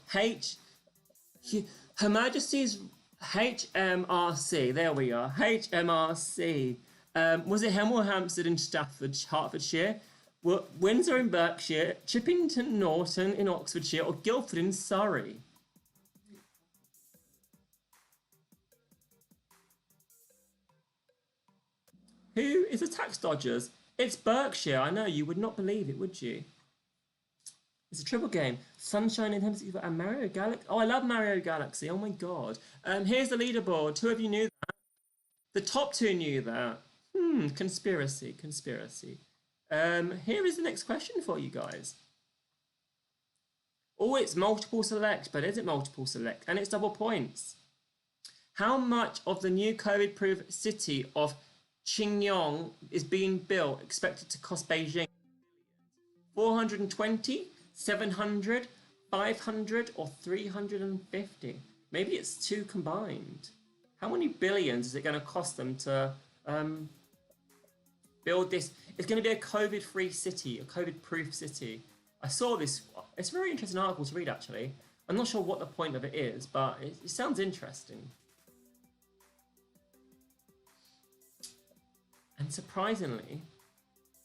Her Majesty's HMRC. There we are, HMRC. Was it Hemel Hempstead in Stafford, Hertfordshire? Windsor in Berkshire, Chippington Norton in Oxfordshire, or Guildford in Surrey? Who is the tax dodgers? It's Berkshire. I know, you would not believe it, would you? It's a triple game. Sunshine in Hempstead and Mario Galaxy. Oh, I love Mario Galaxy. Oh my God. Here's the leaderboard. 2 of you knew that. The top 2 knew that. Conspiracy. Here is the next question for you guys. Oh, it's multiple select, but is it multiple select? And it's double points. How much of the new COVID-proof city of Qingyong is being built, expected to cost Beijing 420, 700, 500, or 350? Maybe it's 2 combined. How many billions is it going to cost them to build this? It's going to be a COVID-free city, a COVID-proof city. I saw this. It's a very interesting article to read, actually. I'm not sure what the point of it is, but it sounds interesting. And surprisingly,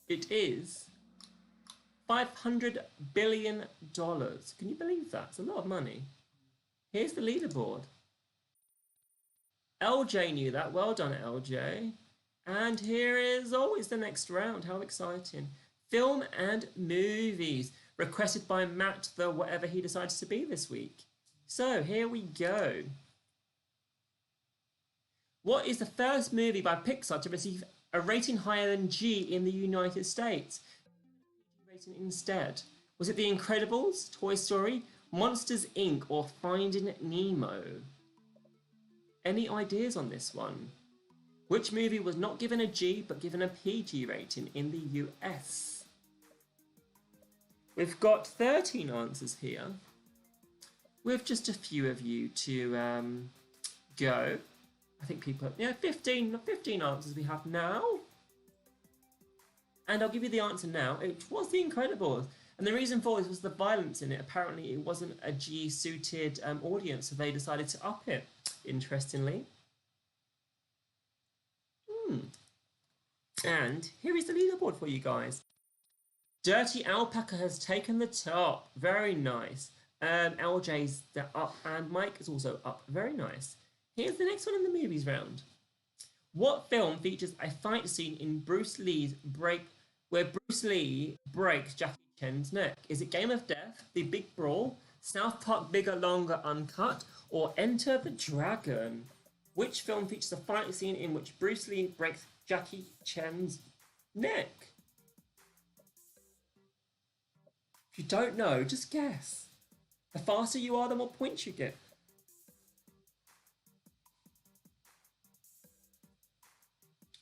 it is $500 billion. Can you believe that? It's a lot of money. Here's the leaderboard. LJ knew that. Well done, LJ. And here is always the next round. How exciting. Film and movies. Requested by Matt, the whatever he decides to be this week. So, here we go. What is the first movie by Pixar to receive a rating higher than G in the United States? Rating instead. Was it The Incredibles, Toy Story, Monsters Inc., or Finding Nemo? Any ideas on this one? Which movie was not given a G but given a PG rating in the US? We've got 13 answers here, with just a few of you to go. I think people, 15 answers we have now. And I'll give you the answer now. It was The Incredibles. And the reason for this was the violence in it. Apparently it wasn't a G-suited audience, so they decided to up it, interestingly. And here is the leaderboard for you guys. Dirty Alpaca has taken the top. Very nice. LJ's up and Mike is also up. Very nice. Here's the next one in the movies round. What film features a fight scene in Bruce Lee's where Bruce Lee breaks Jackie Chan's neck? Is it Game of Death, The Big Brawl, South Park Bigger, Longer, Uncut, or Enter the Dragon? Which film features a fight scene in which Bruce Lee breaks Jackie Chan's neck? If you don't know, just guess. The faster you are, the more points you get.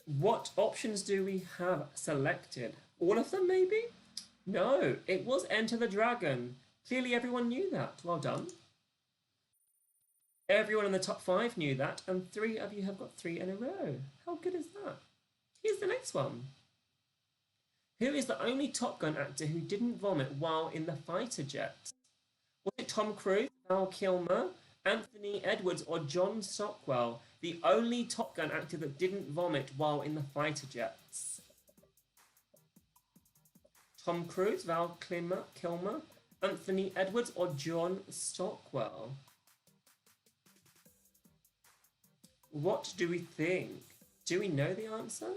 What options do we have selected? All of them, maybe? No, it was Enter the Dragon. Clearly everyone knew that. Well done. Everyone in the top 5 knew that, and 3 of you have got 3 in a row. How good is that? Here's the next one. Who is the only Top Gun actor who didn't vomit while in the fighter jet? Was it Tom Cruise, Val Kilmer, Anthony Edwards, or John Stockwell? The only Top Gun actor that didn't vomit while in the fighter jets. Tom Cruise, Val Kilmer, Anthony Edwards, or John Stockwell? What do we think? Do we know the answer?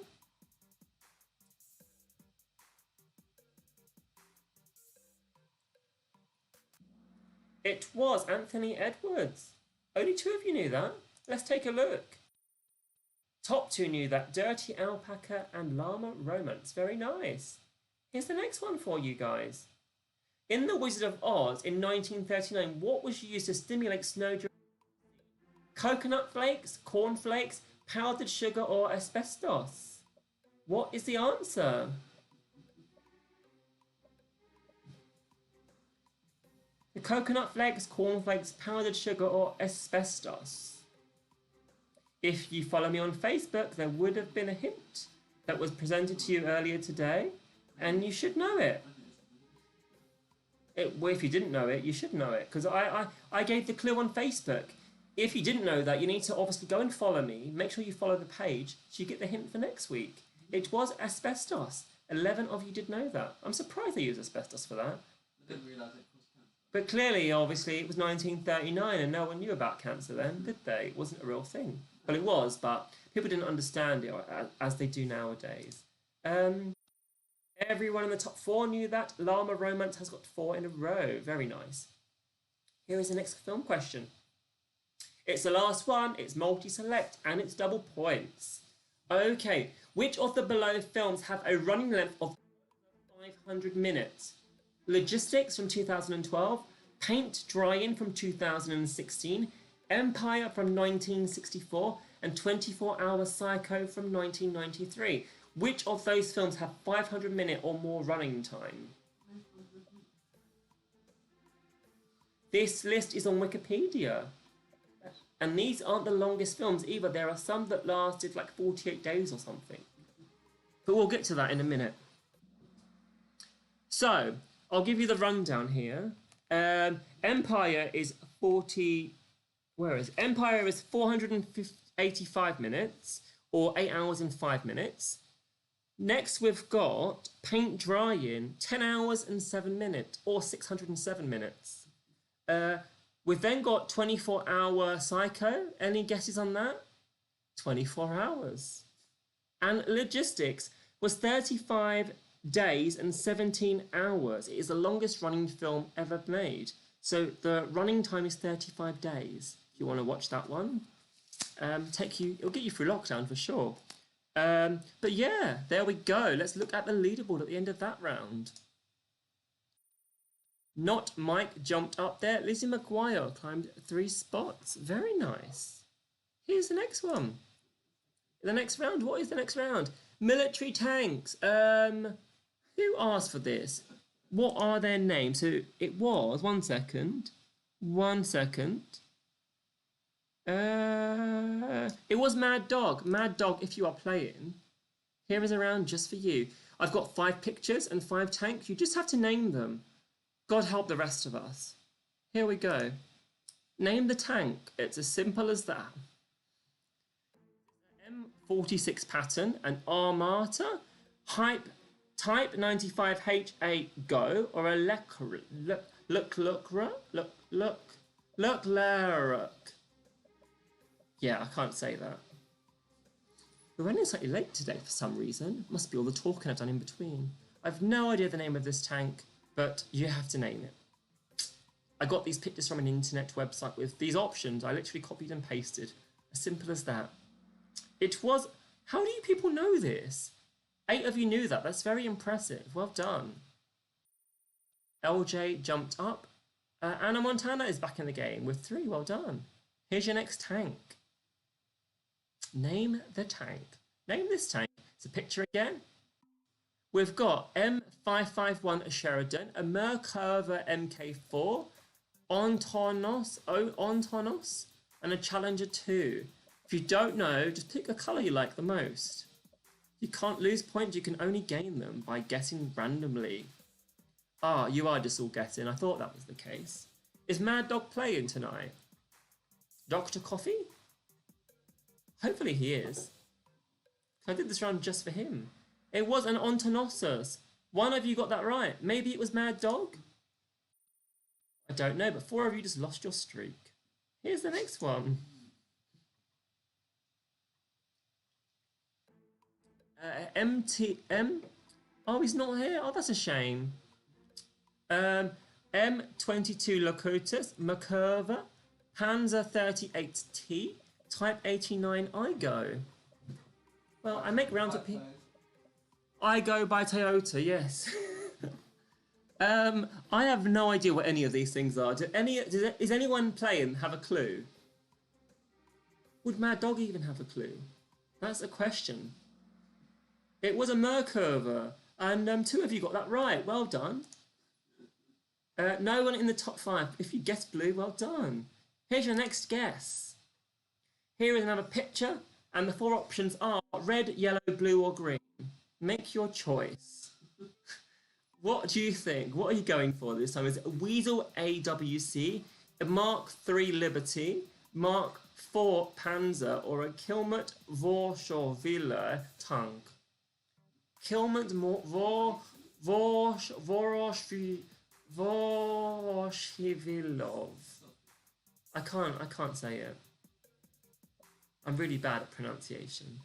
It was Anthony Edwards. Only 2 of you knew that. Let's take a look. Top 2 knew that. Dirty Alpaca and Llama Romance. Very nice. Here's the next one for you guys. In The Wizard of Oz in 1939, what was used to stimulate Snowdrop? Coconut flakes, corn flakes, powdered sugar, or asbestos? What is the answer? The coconut flakes, corn flakes, powdered sugar, or asbestos? If you follow me on Facebook, there would have been a hint that was presented to you earlier today, and you should know it. Well, if you didn't know it, you should know it, because I gave the clue on Facebook. If you didn't know that, you need to obviously go and follow me. Make sure you follow the page so you get the hint for next week. It was asbestos. 11 of you did know that. I'm surprised they used asbestos for that.
I didn't realise it caused cancer.
But clearly, obviously, it was 1939 and no one knew about cancer then, did they? It wasn't a real thing. Well, it was, but people didn't understand it as they do nowadays. Everyone in the top 4 knew that. Llama Romance has got 4 in a row. Very nice. Here is the next film question. It's the last one, it's multi-select, and it's double points. Okay, which of the below films have a running length of 500 minutes? Logistics from 2012, Paint Dry-In from 2016, Empire from 1964, and 24-Hour Psycho from 1993. Which of those films have 500-minute or more running time? This list is on Wikipedia. And these aren't the longest films either. There are some that lasted like 48 days or something. But we'll get to that in a minute. So, I'll give you the rundown here. Empire is 485 minutes, or 8 hours and 5 minutes. Next we've got Paint Dry-In, 10 hours and 7 minutes, or 607 minutes. We've then got 24-Hour Psycho. Any guesses on that? 24 hours. And Logistics was 35 days and 17 hours. It is the longest running film ever made. So the running time is 35 days. If you want to watch that one, it'll get you through lockdown for sure. But yeah, there we go. Let's look at the leaderboard at the end of that round. Not Mike jumped up there. Lizzie McGuire climbed 3 spots. Very nice. Here's the next one. The next round. What is the next round? Military tanks. Who asked for this? What are their names? So it was, one second. It was Mad Dog. Mad Dog, if you are playing. Here is a round just for you. I've got 5 pictures and 5 tanks. You just have to name them. God help the rest of us. Here we go. Name the tank. It's as simple as that. M46 pattern, an Armata, Type 95HA Go, or a Leclerc. Yeah, I can't say that. We're running slightly late today for some reason. Must be all the talking I've done in between. I've no idea the name of this tank, but you have to name it. I got these pictures from an internet website with these options. I literally copied and pasted As simple as that. It was... How do you people know this? 8 of you knew that. That's very impressive. Well done. LJ jumped up. Anna Montana is back in the game with 3. Well done. Here's your next tank. Name the tank. Name this tank. It's a picture again. We've got M551 Sheridan, a Merkava MK4, Ontonos, and a Challenger 2. If you don't know, just pick a colour you like the most. You can't lose points, you can only gain them by guessing randomly. Ah, you are just all guessing. I thought that was the case. Is Mad Dog playing tonight? Dr. Coffee? Hopefully he is. I did this round just for him. It was an Ontonosus. 1 of you got that right. Maybe it was Mad Dog? I don't know, but 4 of you just lost your streak. Here's the next one. MTM? Oh, he's not here. Oh, that's a shame. M22 Locutus, Merkava, Panzer 38T, Type 89 IGO. Well, I make rounds of people. I go by Toyota, yes. I have no idea what any of these things are. Is anyone playing have a clue? Would Mad Dog even have a clue? That's a question. It was a Merkava, and 2 of you got that right. Well done. No one in the top 5. If you guessed blue, well done. Here's your next guess. Here is another picture, and the 4 options are red, yellow, blue, or green. Make your choice. What do you think? What are you going for this time? Is it a Weasel AWC, a Mark III Liberty, Mark IV Panzer, or a Kilmut Vorshorvilla tank? Kilmut Vorshvilov. I can't say it. I'm really bad at pronunciation.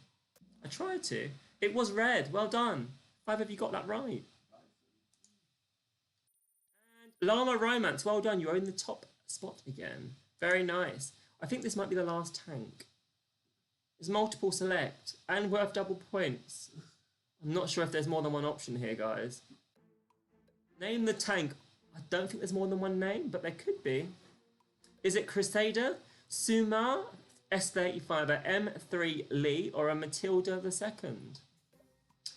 I tried to. It was red. Well done. 5 of you got that right. And Llama Romance. Well done. You're in the top spot again. Very nice. I think this might be the last tank. It's multiple select and worth double points. I'm not sure if there's more than one option here, guys. Name the tank. I don't think there's more than one name, but there could be. Is it Crusader, Suma, S35, a M3 Lee, or a Matilda II?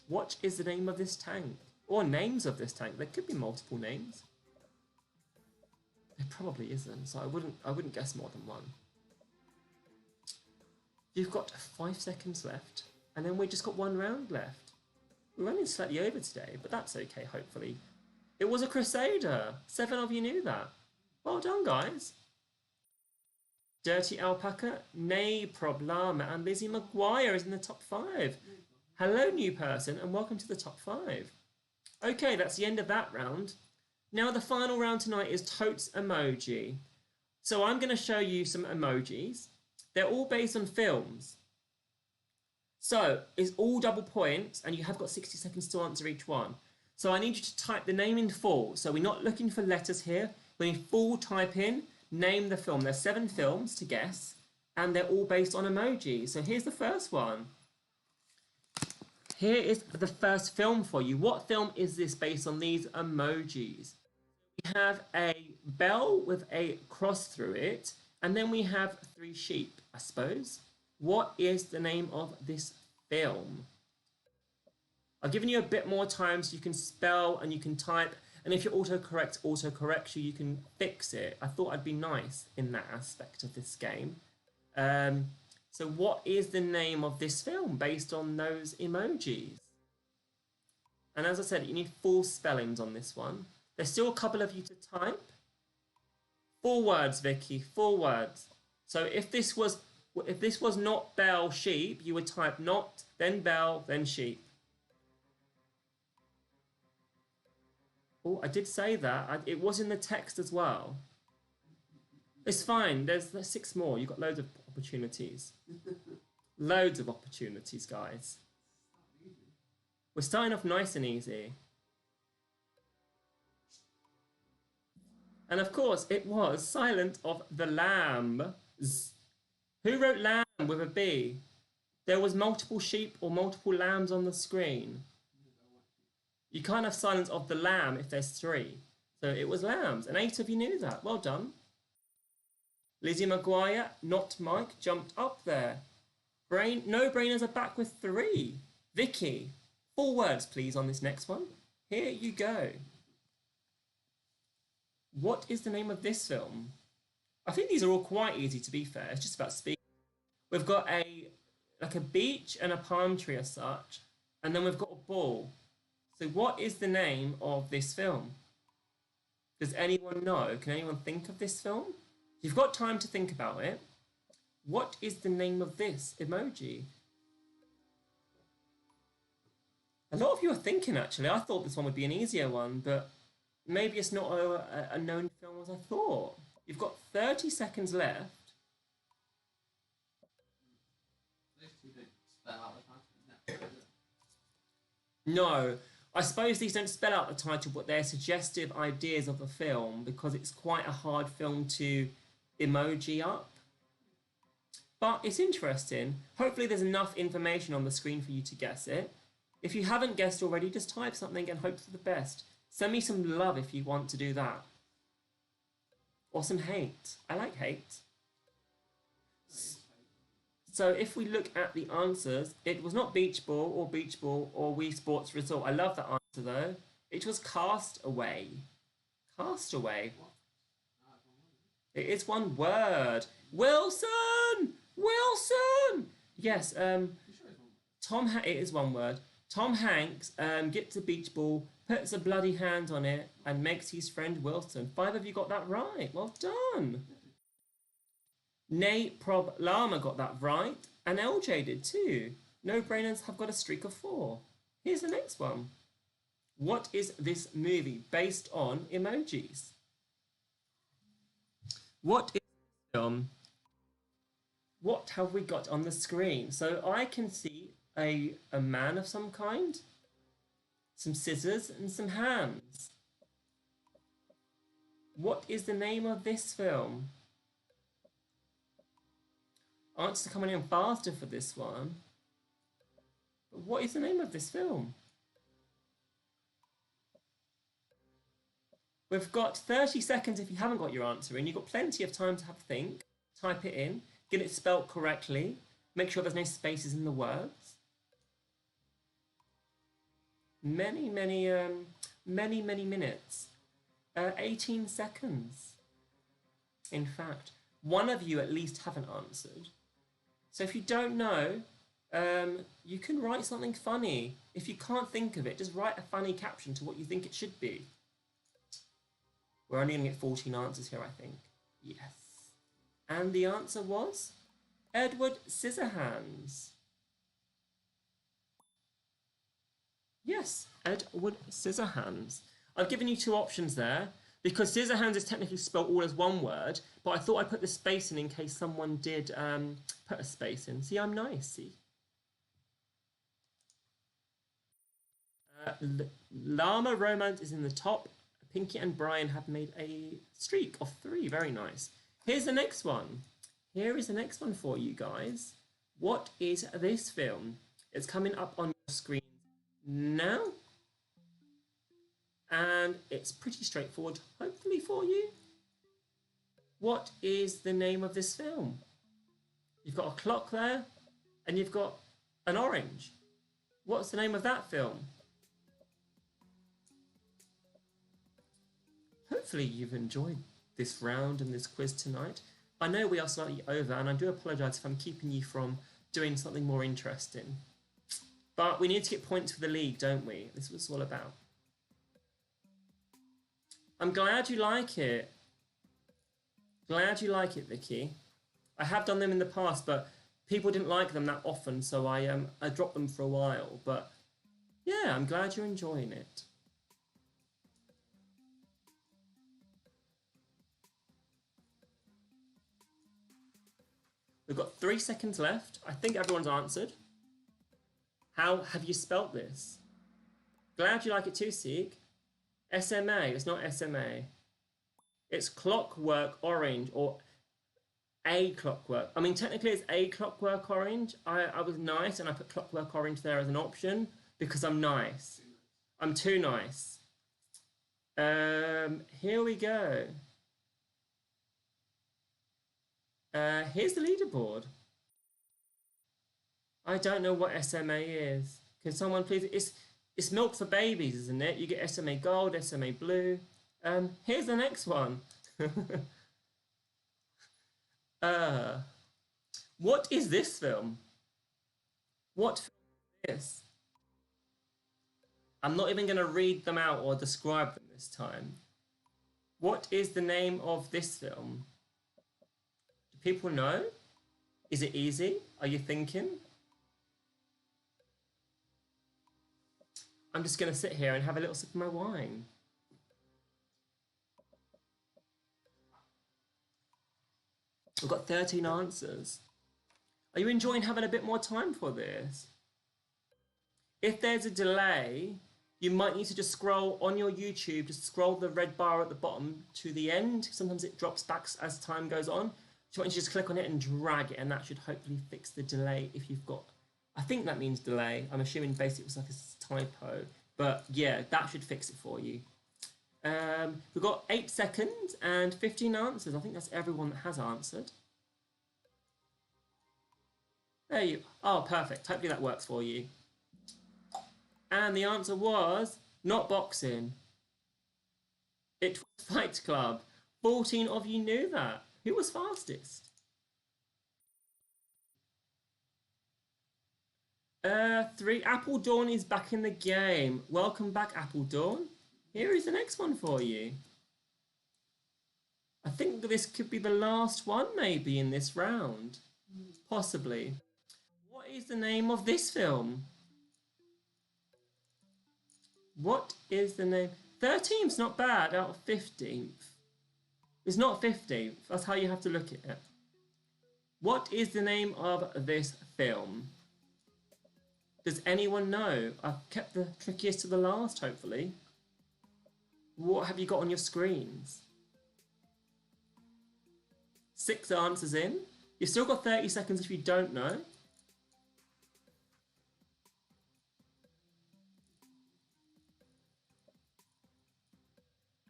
What is the name of this tank? Or names of this tank? There could be multiple names. There probably isn't, so I wouldn't guess more than one. You've got 5 seconds left, and then we've just got 1 round left. We're running slightly over today, but that's okay, hopefully. It was a Crusader. 7 of you knew that. Well done, guys. Dirty Alpaca, Nay Problema, and Lizzie McGuire is in the top 5. Hello, new person, and welcome to the top 5. Okay, that's the end of that round. Now the final round tonight is Totes Emoji. So I'm going to show you some emojis. They're all based on films. So it's all double points, and you have got 60 seconds to answer each one. So I need you to type the name in full. So we're not looking for letters here. We need full type in, name the film. There's 7 films to guess, and they're all based on emojis. So here's the first one. Here is the first film for you. What film is this based on these emojis? We have a bell with a cross through it, and then we have 3 sheep, I suppose. What is the name of this film? I've given you a bit more time so you can spell and you can type, and if you're autocorrects you, you can fix it. I thought I'd be nice in that aspect of this game. So what is the name of this film based on those emojis? And as I said, you need full spellings on this one. There's still a couple of you to type. 4 words, Vicky, 4 words. So if this was not bell, sheep, you would type not, then bell, then sheep. Oh, I did say that. It was in the text as well. It's fine. There's 6 more. You've got loads of opportunities. Loads of opportunities, guys. We're starting off nice and easy. And of course, it was Silent of the Lambs. Who wrote lamb with a B? There was multiple sheep or multiple lambs on the screen. You can't have silence of the lamb if there's 3. So it was lambs, and 8 of you knew that. Well done. Lizzie McGuire, not Mike, jumped up there. No brainers are back with 3. Vicky, 4 words please on this next one. Here you go. What is the name of this film? I think these are all quite easy, to be fair. It's just about speed. We've got a beach and a palm tree as such, and then we've got a ball. So what is the name of this film? Does anyone know? Can anyone think of this film? You've got time to think about it. What is the name of this emoji? A lot of you are thinking, actually. I thought this one would be an easier one, but maybe it's not a known film as I thought. You've got 30 seconds left. No, I suppose these don't spell out the title, but they're suggestive ideas of the film because it's quite a hard film to emoji up. But it's interesting. Hopefully there's enough information on the screen for you to guess it. If you haven't guessed already, just type something and hope for the best. Send me some love if you want to do that. Or some hate. I like hate. So if we look at the answers, it was not beach ball or Wii Sports Resort. I love that answer though. It was Castaway. Castaway. It is one word. Wilson! Wilson! Yes, it is one word. Tom Hanks gets a beach ball, puts a bloody hand on it, and makes his friend Wilson. 5 of you got that right. Well done. Nate Prob Llama got that right, and LJ did too. No brainers have got a streak of 4. Here's the next one. What is this movie based on emojis? What is this film? What have we got on the screen? So I can see a man of some kind, some scissors, and some hands. What is the name of this film? Answers are coming in faster for this one. But what is the name of this film? We've got 30 seconds if you haven't got your answer in. You've got plenty of time to have a think. Type it in. Get it spelt correctly. Make sure there's no spaces in the words. Many minutes. 18 seconds. In fact, one of you at least haven't answered. So if you don't know, you can write something funny. If you can't think of it, just write a funny caption to what you think it should be. We're only going to get 14 answers here, I think. Yes. And the answer was Edward Scissorhands. Yes, Edward Scissorhands. I've given you 2 options there because Scissorhands is technically spelled all as one word, but I thought I'd put the space in case someone did put a space in. See, I'm nice, see? Llama Romance is in the top. Pinky and Brian have made a streak of 3. Very nice. Here's the next one. Here is the next one for you guys. What is this film? It's coming up on your screen now. And it's pretty straightforward, hopefully for you. What is the name of this film? You've got a clock there, and you've got an orange. What's the name of that film? Hopefully you've enjoyed this round and this quiz tonight. I know we are slightly over, and I do apologise if I'm keeping you from doing something more interesting. But we need to get points for the league, don't we? This is what it's all about. I'm glad you like it. Glad you like it, Vicky. I have done them in the past, but people didn't like them that often, so I dropped them for a while. But yeah, I'm glad you're enjoying it. We've got 3 seconds left. I think everyone's answered. How have you spelt this? Glad you like it too, Sieg. SMA. It's not SMA. It's Clockwork Orange or A Clockwork. I mean, technically it's A Clockwork Orange. I was nice and I put Clockwork Orange there as an option because I'm nice. I'm too nice. Here we go. Here's the leaderboard. I don't know what SMA is. Can someone please? It's milk for babies, isn't it? You get SMA Gold, SMA Blue. Here's the next one. What is this film? What film is this? I'm not even going to read them out or describe them this time. What is the name of this film? Do people know? Is it easy? Are you thinking? I'm just going to sit here and have a little sip of my wine. We've got 13 answers. Are you enjoying having a bit more time for this? If there's a delay, you might need to just scroll on your YouTube, just scroll the red bar at the bottom to the end. Sometimes it drops back as time goes on. So you want to just click on it and drag it, and that should hopefully fix the delay if you've got... I think that means delay. I'm assuming basically it was like a typo. But yeah, that should fix it for you. We've got 8 seconds and 15 answers. I think that's everyone that has answered. There you... Oh, perfect. Hopefully that works for you. And the answer was not boxing. It was Fight Club. 14 of you knew that. Who was fastest? 3. Apple Dawn is back in the game. Welcome back, Apple Dawn. Here is the next one for you. I think this could be the last one maybe in this round. Possibly. What is the name of this film? What is the name? 13th's not bad out of 15th. It's not 15th. That's how you have to look at it. What is the name of this film? Does anyone know? I've kept the trickiest to the last, hopefully. What have you got on your screens? 6 answers in. You've still got 30 seconds if you don't know.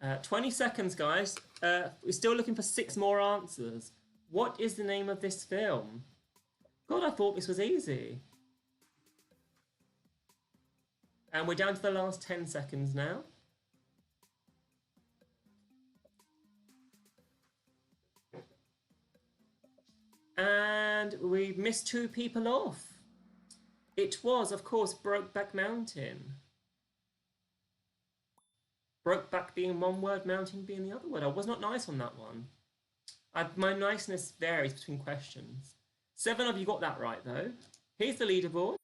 Uh, 20 seconds, guys. We're still looking for 6 more answers. What is the name of this film? God, I thought this was easy. And we're down to the last 10 seconds now. And we've missed 2 people off. It was, of course, Brokeback Mountain. Brokeback being one word, mountain being the other word. I was not nice on that one. My niceness varies between questions. 7 of you got that right, though. Here's the leaderboard.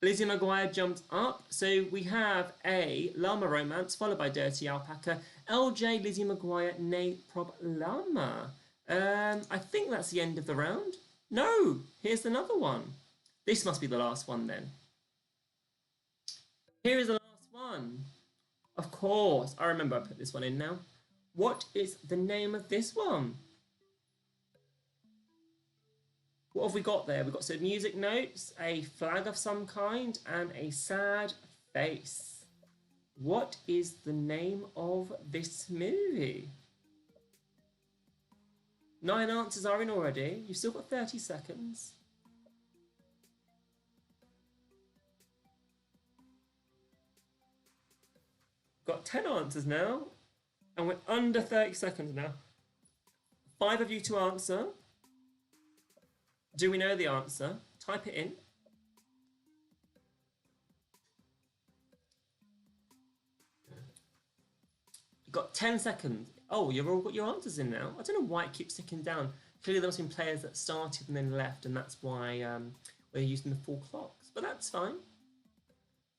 Lizzie McGuire jumped up. So we have A, Llama Romance, followed by Dirty Alpaca. LJ, Lizzie McGuire, Nay, Prob, Llama. I think that's the end of the round. No, here's another one. This must be the last one then. Here is the last one. Of course, I remember I put this one in now. What is the name of this one? What have we got there? We've got some music notes, a flag of some kind, and a sad face. What is the name of this movie? 9 answers are in already. You've still got 30 seconds. Got 10 answers now, and we're under 30 seconds now. 5 of you to answer. Do we know the answer? Type it in. You've got 10 seconds. Oh, you've all got your answers in now. I don't know why it keeps ticking down. Clearly there must have been players that started and then left, and that's why we're using the full clocks. But that's fine.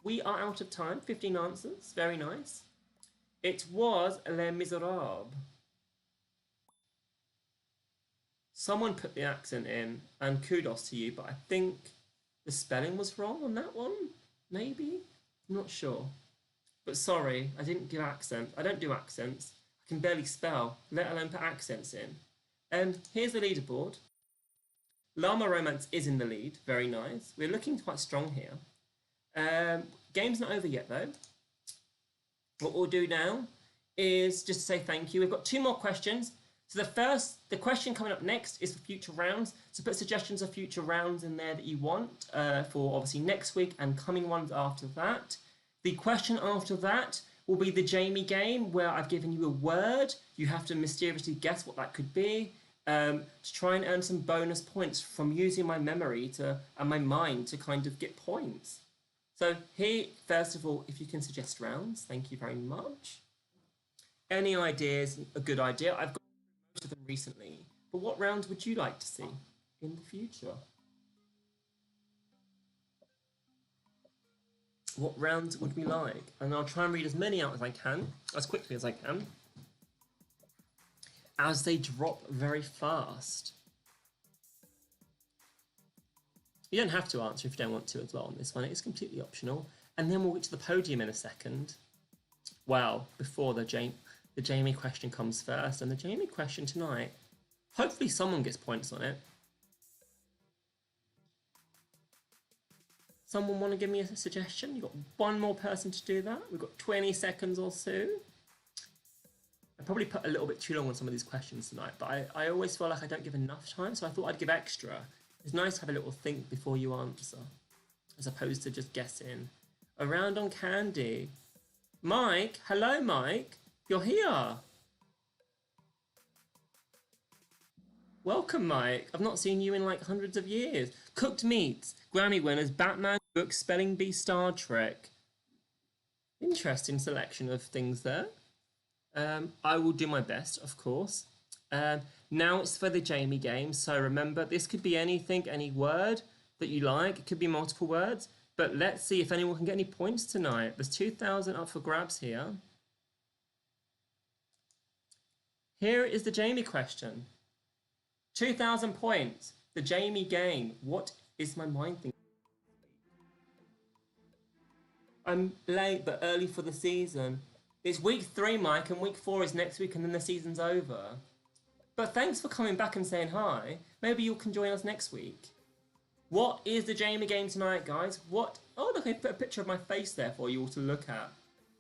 We are out of time. 15 answers. Very nice. It was Les Miserables. Someone put the accent in, and kudos to you, but I think the spelling was wrong on that one. Maybe? I'm not sure. But sorry, I didn't give accent. I don't do accents. I can barely spell, let alone put accents in. Here's the leaderboard. Llama Romance is in the lead. Very nice. We're looking quite strong here. Game's not over yet, though. What we'll do now is just say thank you. We've got 2 more questions. So the question coming up next is for future rounds. So put suggestions of future rounds in there that you want for obviously next week and coming ones after that. The question after that will be the Jamie game, where I've given you a word. You have to mysteriously guess what that could be to try and earn some bonus points from using my memory and my mind to kind of get points. So here, first of all, if you can suggest rounds, thank you very much. Any ideas? A good idea. I've got most of them recently, but what rounds would you like to see in the future? What rounds would we like? And I'll try and read as many out as I can, as quickly as I can, as they drop very fast. You don't have to answer if you don't want to as well on this one. It's completely optional. And then we'll get to the podium in a second. Well, before the Jamie question comes first. And the Jamie question tonight, hopefully someone gets points on it. Someone want to give me a suggestion? You've got 1 more person to do that. We've got 20 seconds or so. I probably put a little bit too long on some of these questions tonight, but I always feel like I don't give enough time, so I thought I'd give extra. It's nice to have a little think before you answer, as opposed to just guessing. A round on candy. Mike, hello Mike, you're here. Welcome Mike, I've not seen you in like hundreds of years. Cooked meats, Grammy winners, Batman, books, Spelling Bee, Star Trek. Interesting selection of things there. I will do my best, of course. Now it's for the Jamie game, so remember, this could be anything, any word that you like. It could be multiple words, but let's see if anyone can get any points tonight. There's 2,000 up for grabs here. Here is the Jamie question. 2,000 points. The Jamie game. What is my mind thinking? I'm late but early for the season. It's week 3, Mike, and week 4 is next week, and then the season's over. But thanks for coming back and saying hi. Maybe you can join us next week. What is the Jamie game tonight, guys? What? Oh, look, I put a picture of my face there for you all to look at.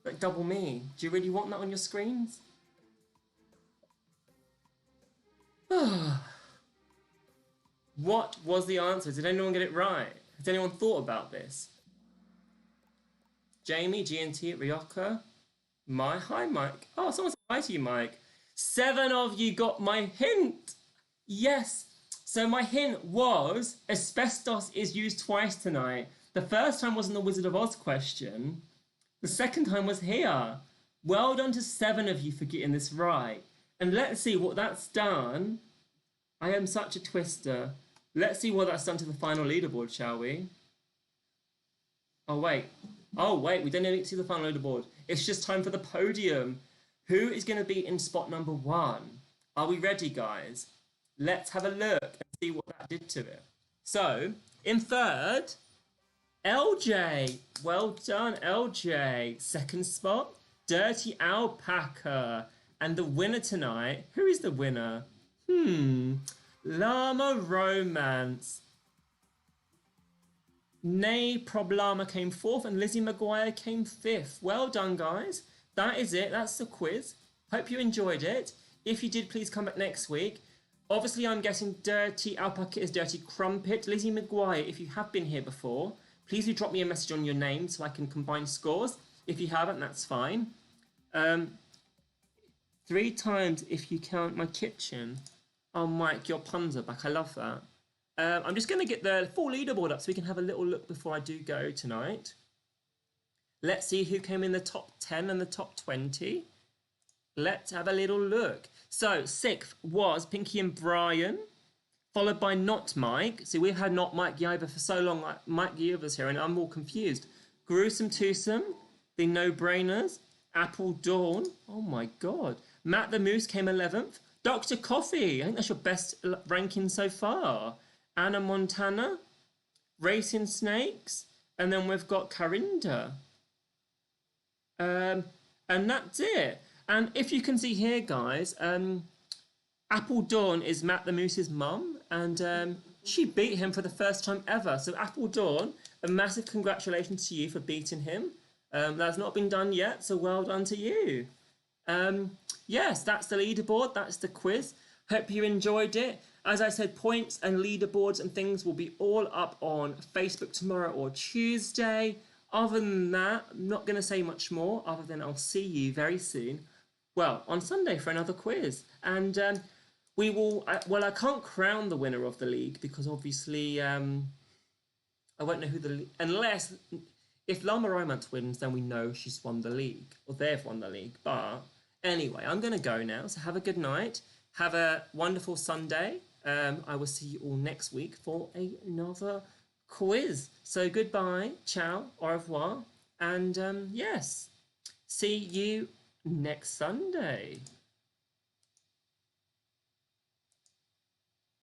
Like double me. Do you really want that on your screens? What was the answer? Did anyone get it right? Has anyone thought about this? Jamie, GNT, Ryoka. Hi, Mike. Oh, someone said hi to you, Mike. 7 of you got my hint. Yes. So my hint was asbestos is used twice tonight. The first time was in the Wizard of Oz question. The second time was here. Well done to 7 of you for getting this right. And let's see what that's done. I am such a twister. Let's see what that's done to the final leaderboard, shall we? Oh, wait. We don't need to see the final leaderboard. It's just time for the podium. Who is going to be in spot number 1? Are we ready, guys? Let's have a look and see what that did to it. So, in third, LJ. Well done, LJ. Second spot, Dirty Alpaca. And the winner tonight, who is the winner? Llama Romance. Nay Problema came 4th and Lizzie McGuire came 5th. Well done, guys. That is it. That's the quiz. Hope you enjoyed it. If you did, please come back next week. Obviously, I'm guessing Dirty Alpaca is Dirty Crumpet. Lizzie McGuire, if you have been here before, please do drop me a message on your name so I can combine scores. If you haven't, that's fine. 3 times if you count my kitchen. Oh, Mike, your puns are back. I love that. I'm just going to get the full leaderboard up so we can have a little look before I do go tonight. Let's see who came in the top 10 and the top 20. Let's have a little look. So, 6th was Pinky and Brian, followed by Not Mike. See, we've had Not Mike Yiver for so long. Like Mike Yiver's here, and I'm all confused. Gruesome Twosome, the No-Brainers, Apple Dawn. Oh, my God. Matt the Moose came 11th. Dr. Coffee, I think that's your best ranking so far. Anna Montana, Racing Snakes, and then we've got Carinda. And that's it. And if you can see here, guys, Apple Dawn is Matt the Moose's mum, and she beat him for the first time ever. So Apple Dawn, a massive congratulations to you for beating him. That's not been done yet, so well done to you. Yes, that's the leaderboard. That's the quiz. Hope you enjoyed it. As I said, points and leaderboards and things will be all up on Facebook tomorrow or Tuesday. Other than that, I'm not going to say much more other than I'll see you very soon. Well, on Sunday for another quiz. And we will, I can't crown the winner of the league because obviously I won't know who unless, if Lama Romance wins, then we know she's won the league or they've won the league. But anyway, I'm going to go now. So have a good night. Have a wonderful Sunday. I will see you all next week for another quiz. So goodbye, ciao, au revoir, and yes, see you next Sunday.